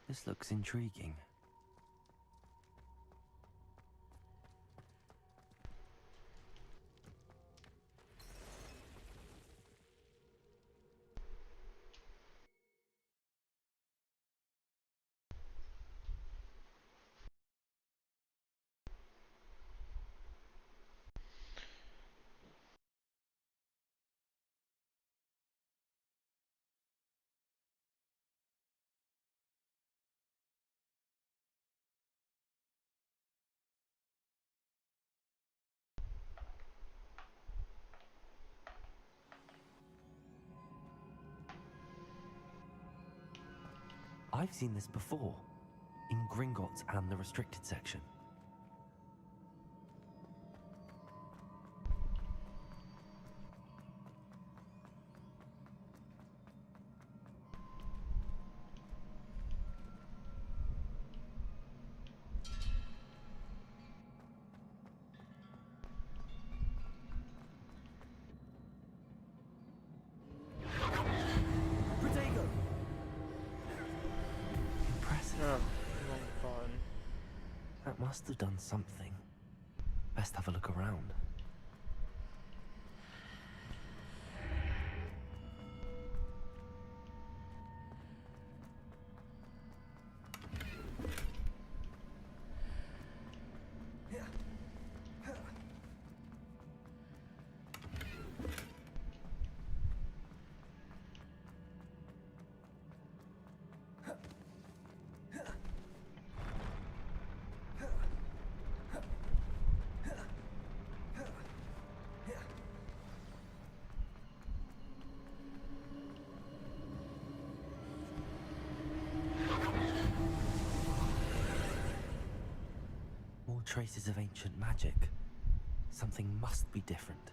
This looks intriguing. I've seen this before, in Gringotts and the restricted section. That must have done something. Best have a look around. More traces of ancient magic. Something must be different.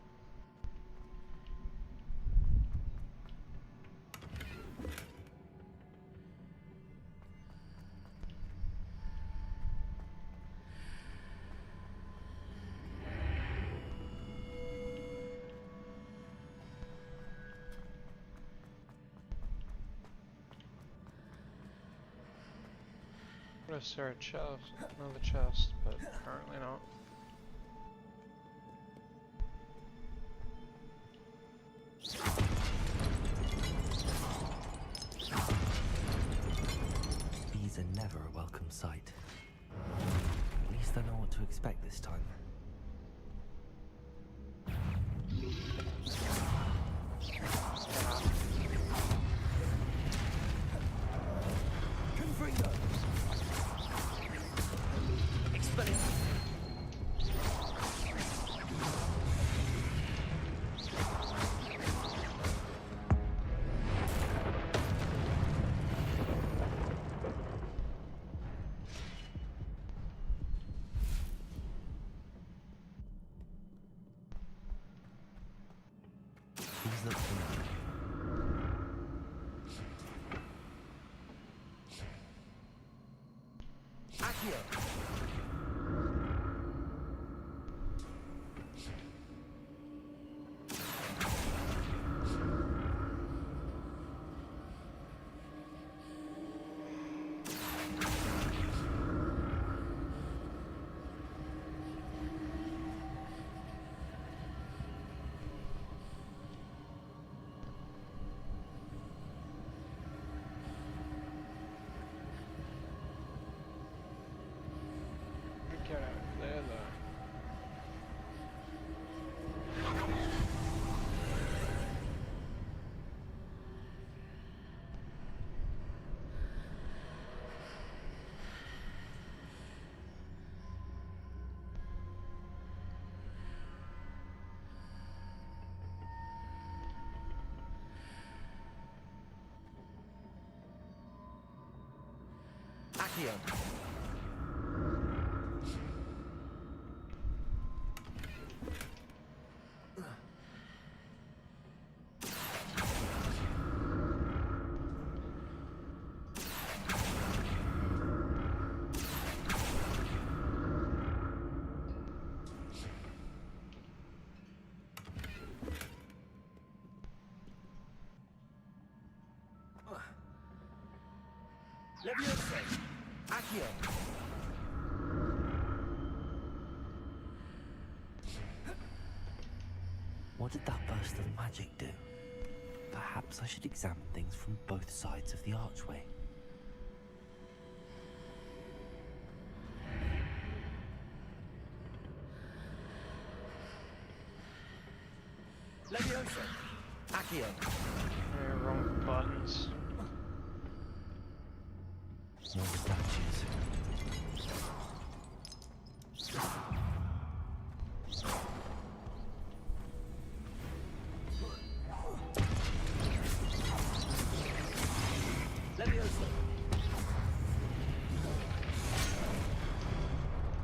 gonna search another chest, but apparently not. Bees are never a welcome sight. At least I know what to expect this time. Confringo! Expelliarmus! These look familiar. Accio! Get out of there, though. Accio! Leviosa! Accio! What did that burst of magic do? Perhaps I should examine things from both sides of the archway. Leviosa! Accio! Wrong buttons. More statues. Leviosa!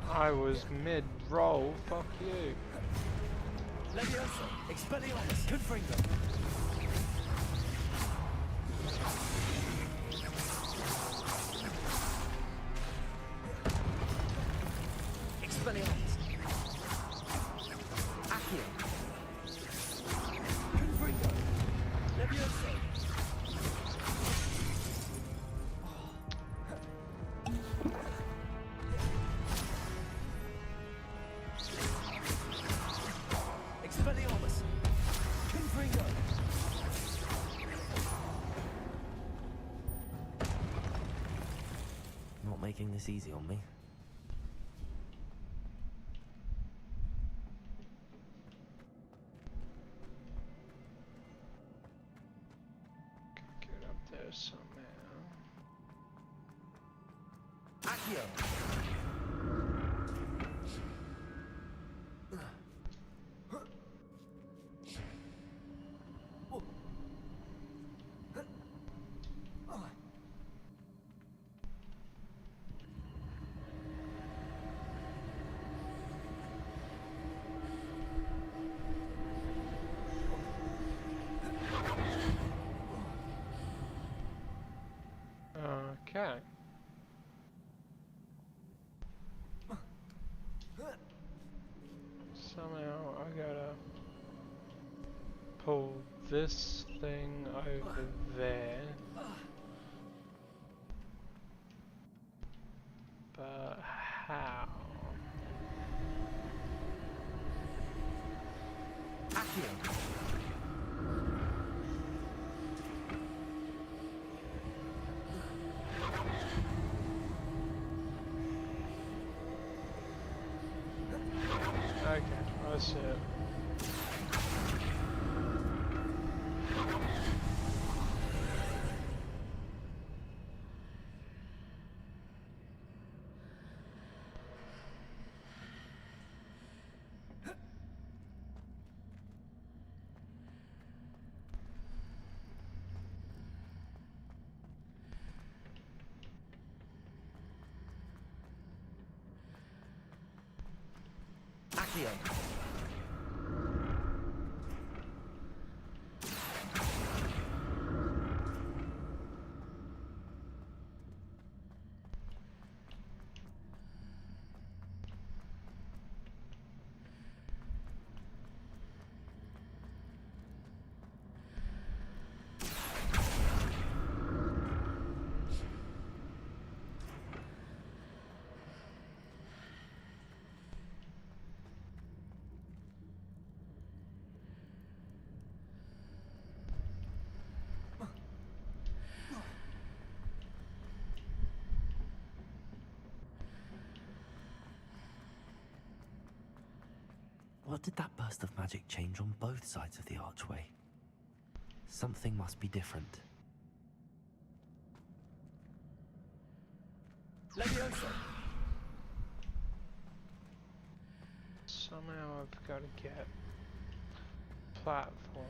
I was mid-roll, fuck you. Leviosa! Expelliarmus! Confringo! Expelliarmus! Accio! Confringo! Leviosa! Expelliarmus! Confringo! Not making this easy on me. Get up there somehow. Accio! Okay. Somehow I gotta pull this thing over there. Okay, I see it. Accio. What did that burst of magic change on both sides of the archway? Something must be different. Leviosa! Somehow I've got to get platform.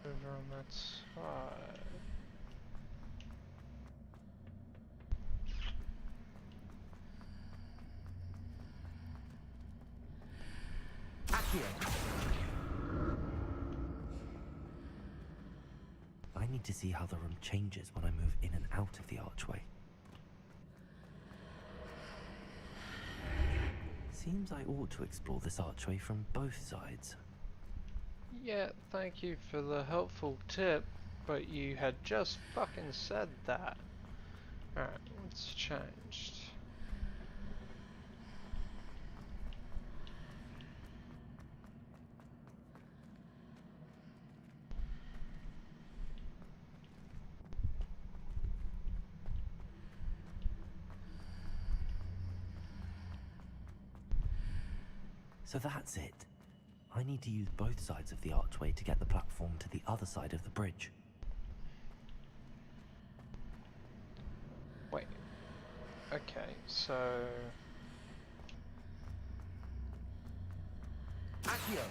Over on that side. I need to see how the room changes when I move in and out of the archway. Seems I ought to explore this archway from both sides. Yeah, thank you for the helpful tip, but you had just fucking said that. Alright, what's changed? So that's it. I need to use both sides of the archway to get the platform to the other side of the bridge. Wait. Okay, so... Accio!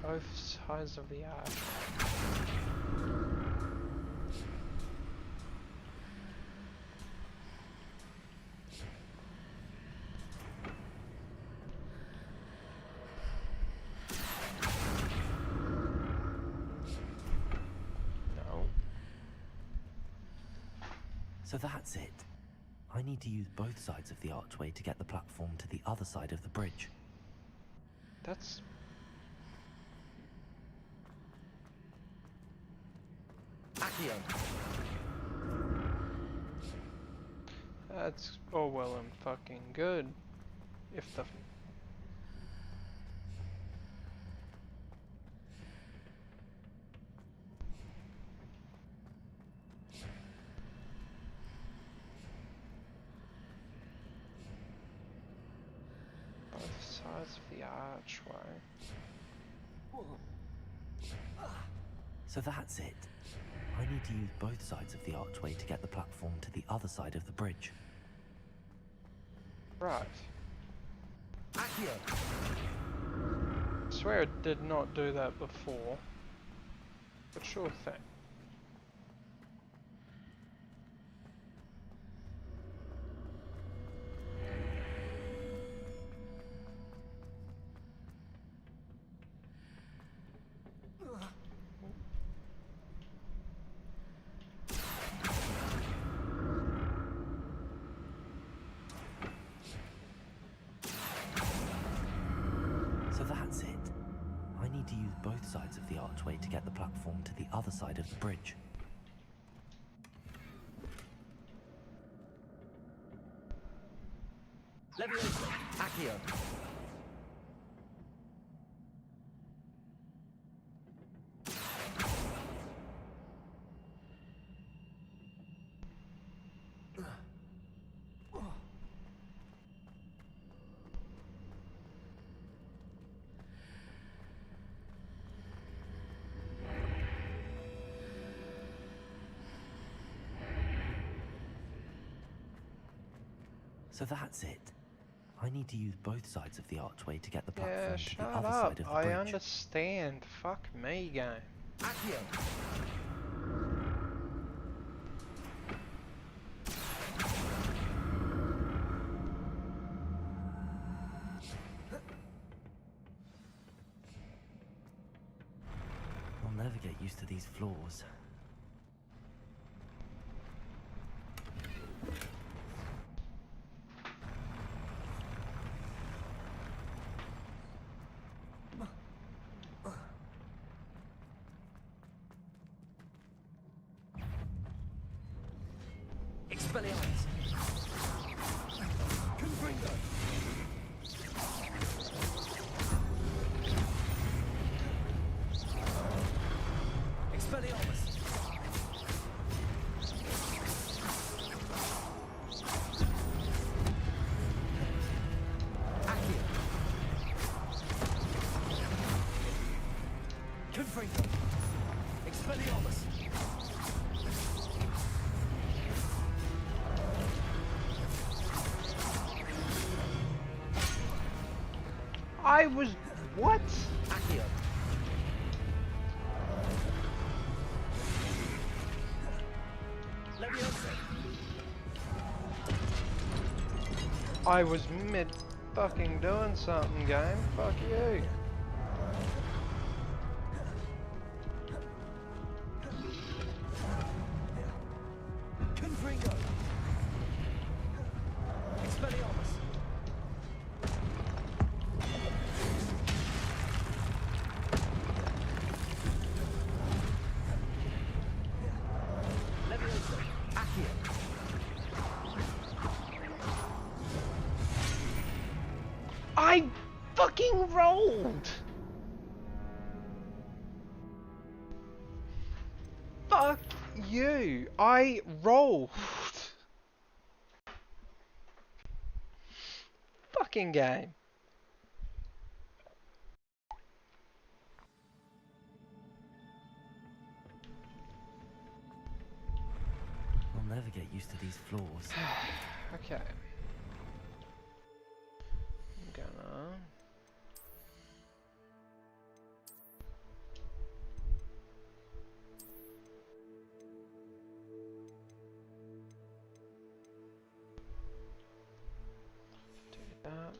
both sides of the arch. No. So that's it. I need to use both sides of the archway to get the platform to the other side of the bridge. That's... Accio! that's all well and fucking good. If the... both sides of the archway. So that's it. I need to use both sides of the archway to get the platform to the other side of the bridge. Right. Accio! I swear it did not do that before. But sure thing. So that's it. I need to use both sides of the archway to get the platform to the other side of the bridge. Accio. So that's it. I need to use both sides of the archway to get the platform to the shut other up. side of the I bridge. understand. Fuck me, game. Accio. I'll never get used to these floors. Expelliarmus! Confringo! Expelliarmus! Accio! Confringo! Expelliarmus! I was... what? Accio! Leviosa! I was mid fucking doing something, game. Fuck you. Confringo! Expelliarmus! Leviosa! Accio! I fucking rolled! Fuck you. I rolled. Fucking game. I'll never get used to these floors. Okay. I'm gonna... do that.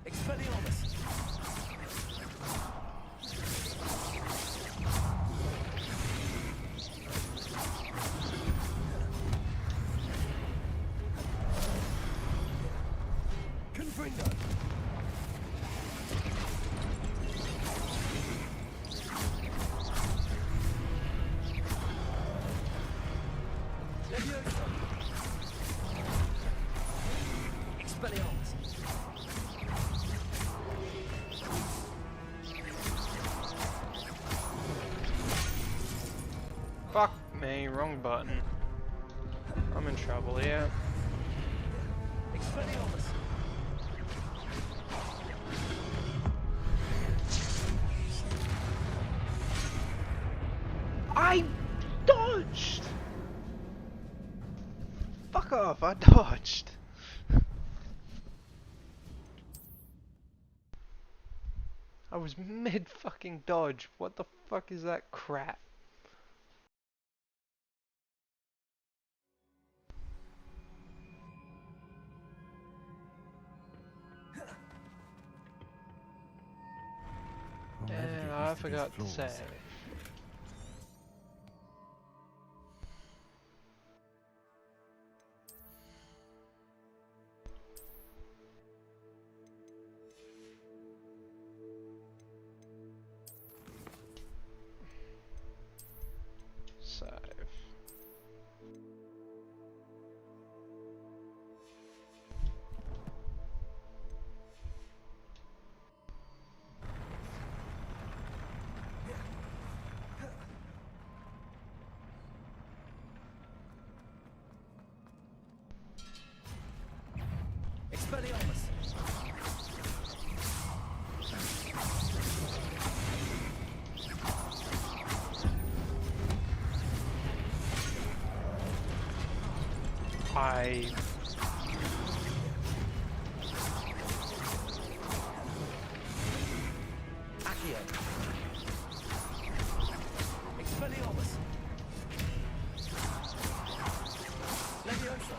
Expelliarmus! Confringo! Leviosa! Expelliarmus! Fuck me, wrong button. I'm in trouble here. Expelliarmus! I dodged! Fuck off, I dodged. I was mid fucking dodge. What the fuck is that crap? And I forgot to save. Save. Expelliarmus! I... Accio! Expelliarmus! Levioso!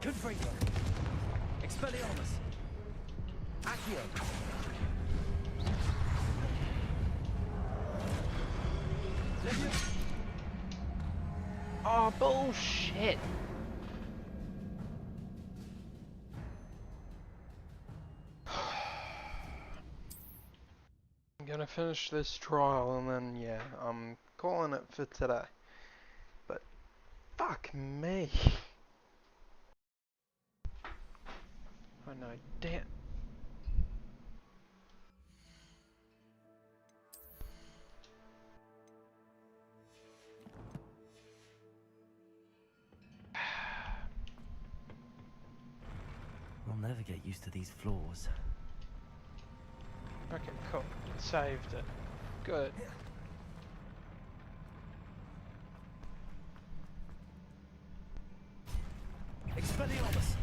Confringo! Expelliarmus! Accio! Levioso! Oh, bullshit! I'm gonna finish this trial and then, yeah, I'm calling it for today. But, fuck me! Oh no, damn. I'll never get used to these floors. Okay, cool. Saved it. Good. Expelliarmus!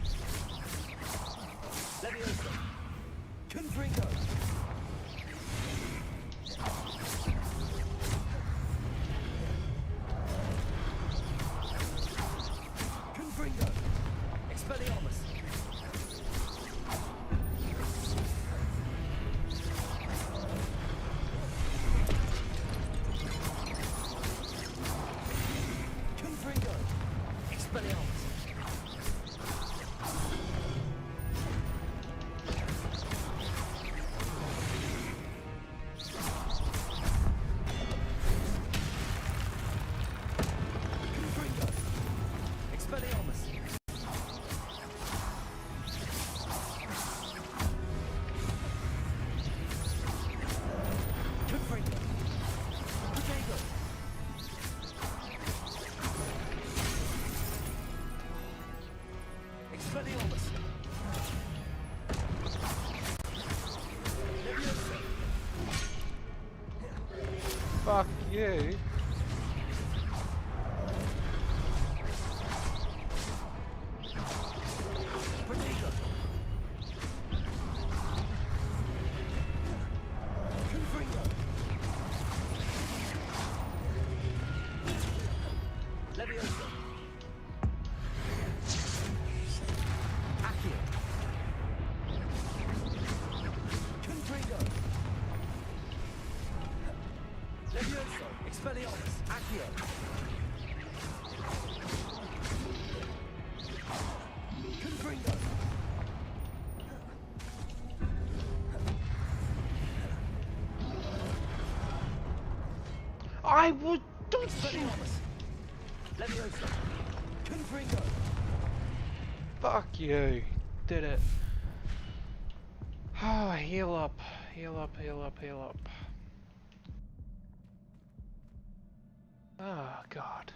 Levioso! Confringo! Confringo! Expelliarmus! Confringo! Expelliarmus! Confringo! Expelliarmus! Confringo! Protego! Expelliarmus! Levioso! Fuck you. Protego! Confringo! Levioso! Accio! Confringo! Levioso! Expelliarmus! Accio! Confringo! I would... Expelliarmus! Levioso. Confringo. Fuck you. Did it. Ah, heal up. Heal up, heal up, heal up. Oh, God.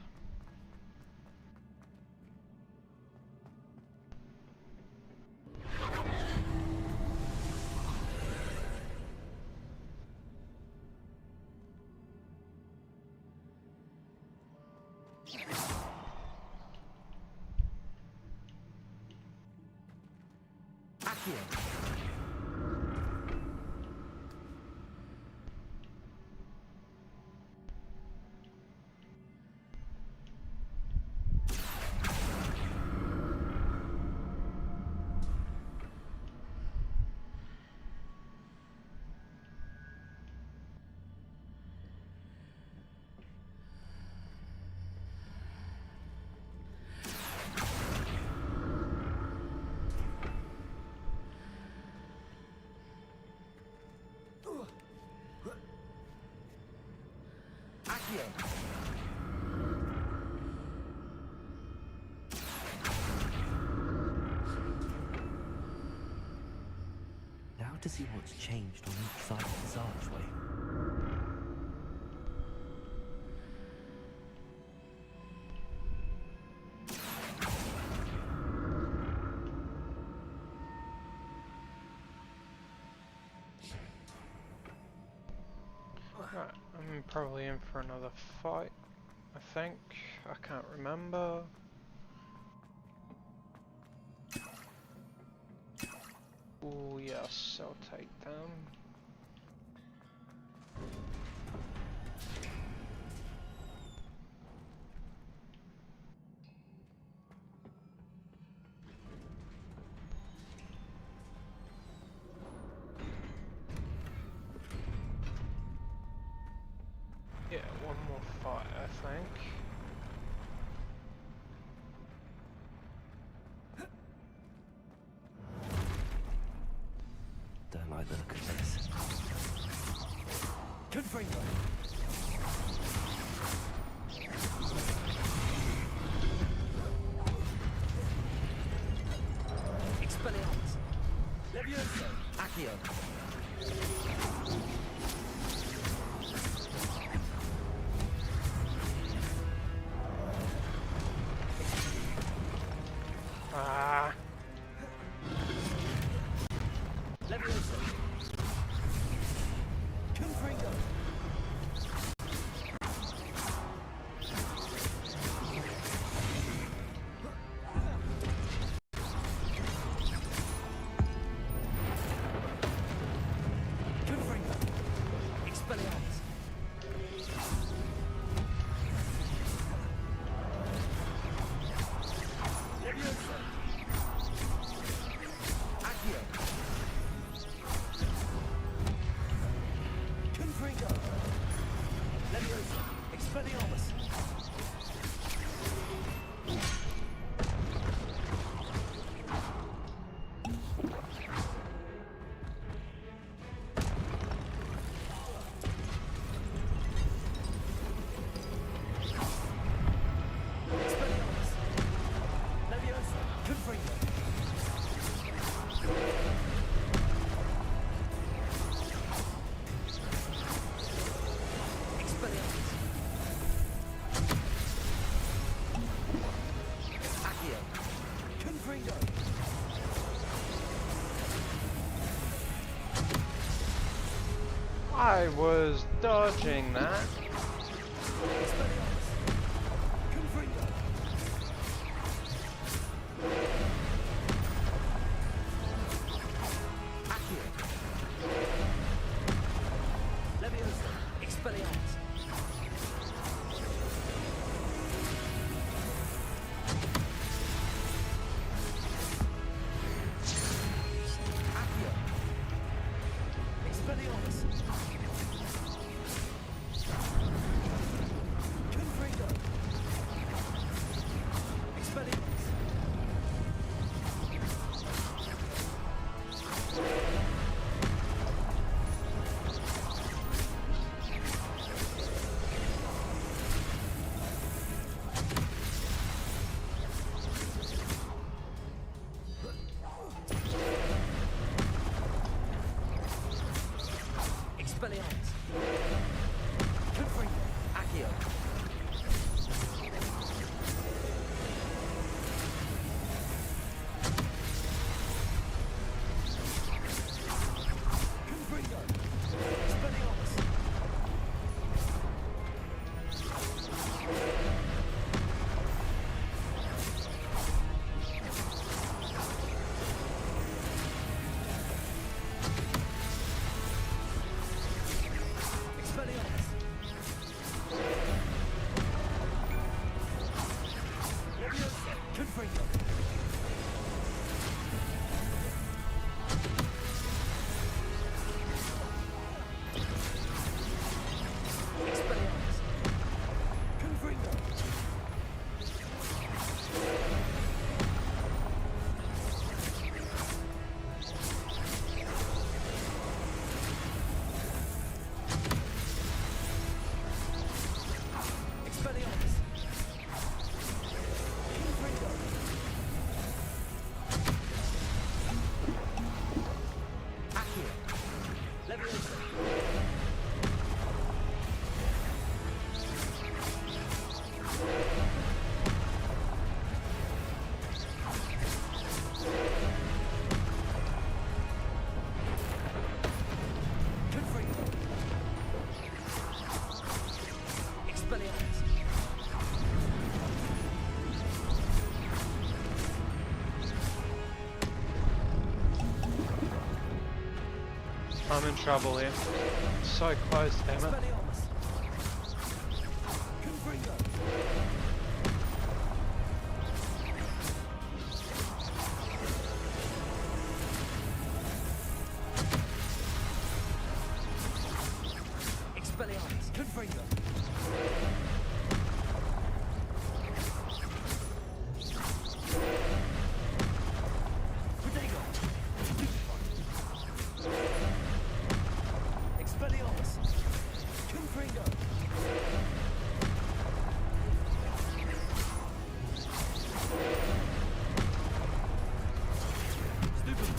Accio. Accio. Now to see what's changed on each side of this archway. Right, I'm probably in for another fight, I think. I can't remember. Oh yes, I'll take them. Yeah, one more fight, I think. Don't like the look of this. Confringo. Expelliarmus. Levioso. Accio. Ah. Levioso. Confringo. Confringo. Expelliarmus. Levioso. Accio. Confringo. Levioso. Expelliarmus. Expelliarmus. Levioso. Confringo. Expelliarmus. Accio. Confringo. I was dodging that. Expelliarmus. Confringo. Accio. Levioso. Expelliarmus. Accio. Expelliarmus. Expelliarmus. Confringo. Accio. Confringo. Expelliarmus. Expelliarmus. Leviosa. Confringo. Expelliarmus. Confringo. Expelliarmus. Confringo. Accio. Leviosa. Confringo. Expelliarmus. I'm in trouble here. So close, damn it. Expelliarmus. Confringo. Expelliarmus. Confringo. Protego. Expelliarmus. Confringo. Stupid.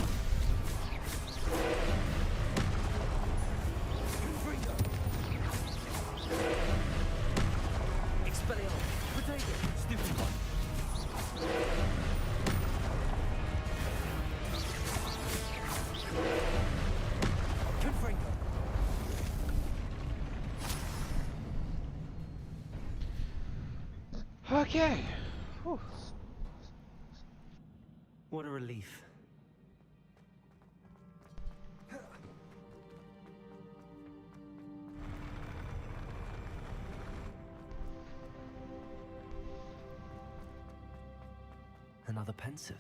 Confringo. Expelliarmus. Protego. Stupid one. Confringo. Okay. Whew. What a relief. Another pensive.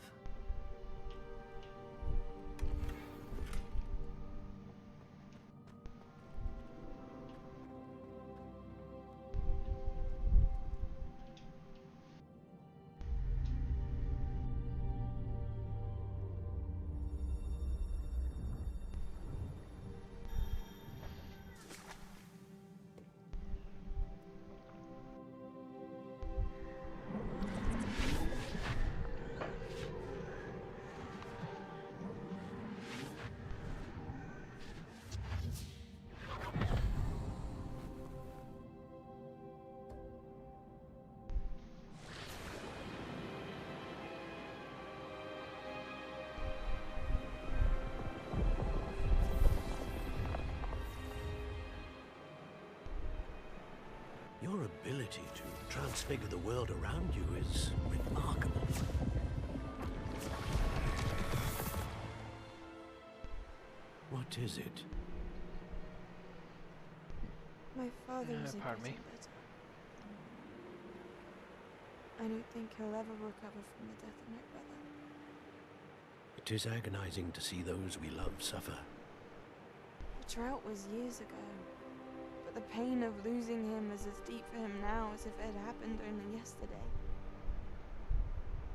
Your ability to transfigure the world around you is remarkable. What is it? My father is pardon me. getting better. I don't think he'll ever recover from the death of my brother. It is agonizing to see those we love suffer. The drought was years ago, but the pain of losing him is as deep for him now as if it had happened only yesterday.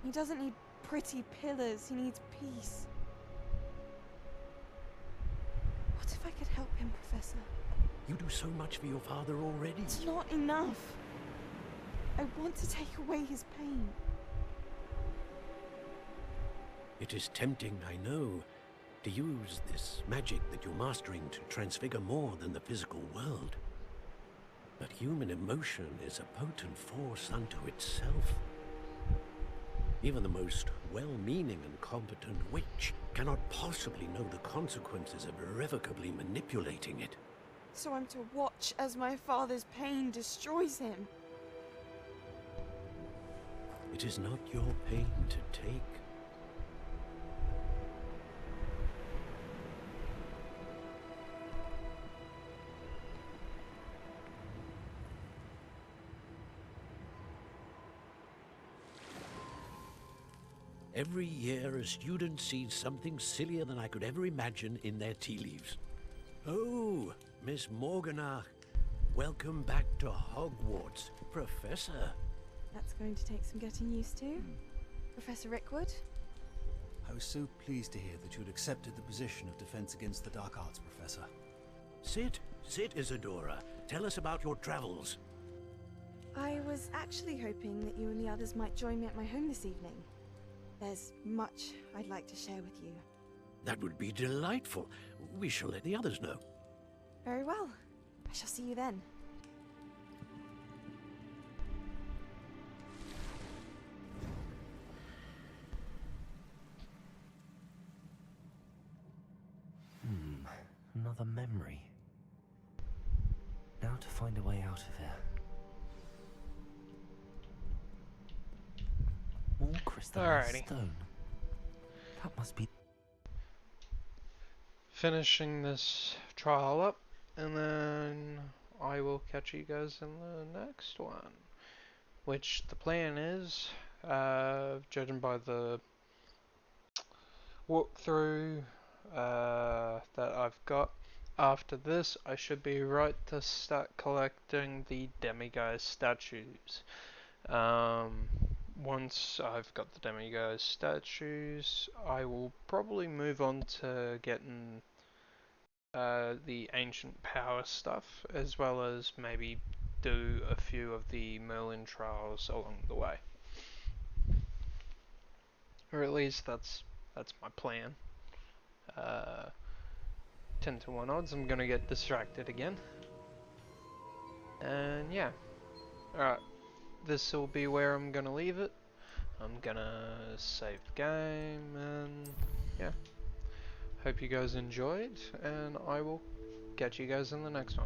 He doesn't need pretty pillars, he needs peace. What if I could help him, Professor? You do so much for your father already. It's not enough. I want to take away his pain. It is tempting, I know, To use this magic that you're mastering to transfigure more than the physical world. But human emotion is a potent force unto itself. Even the most well-meaning and competent witch cannot possibly know the consequences of irrevocably manipulating it. So I'm to watch as my father's pain destroys him. It is not your pain to take. Every year, a student sees something sillier than I could ever imagine in their tea leaves. Oh, Miss Morganach, welcome back to Hogwarts, Professor. That's going to take some getting used to. Professor Rickwood? I was so pleased to hear that you had accepted the position of Defense Against the Dark Arts, Professor. Sit, Isadora. Tell us about your travels. I was actually hoping that you and the others might join me at my home this evening. There's much I'd like to share with you. That would be delightful. We shall let the others know. Very well. I shall see you then. Another memory. Now to find a way out of here. More crystalline stone. That must be... Finishing this trial up, and then I will catch you guys in the next one. Which the plan is, judging by the walkthrough that I've got, after this I should be right to start collecting the demiguise statues. Once I've got the demiguise statues, I will probably move on to getting the ancient power stuff, as well as maybe do a few of the Merlin trials along the way. Or at least that's my plan. 10 to 1 odds, I'm gonna get distracted again. And yeah. Alright. This will be where I'm gonna leave it. I'm gonna save the game, and yeah. Hope you guys enjoyed, and I will catch you guys in the next one.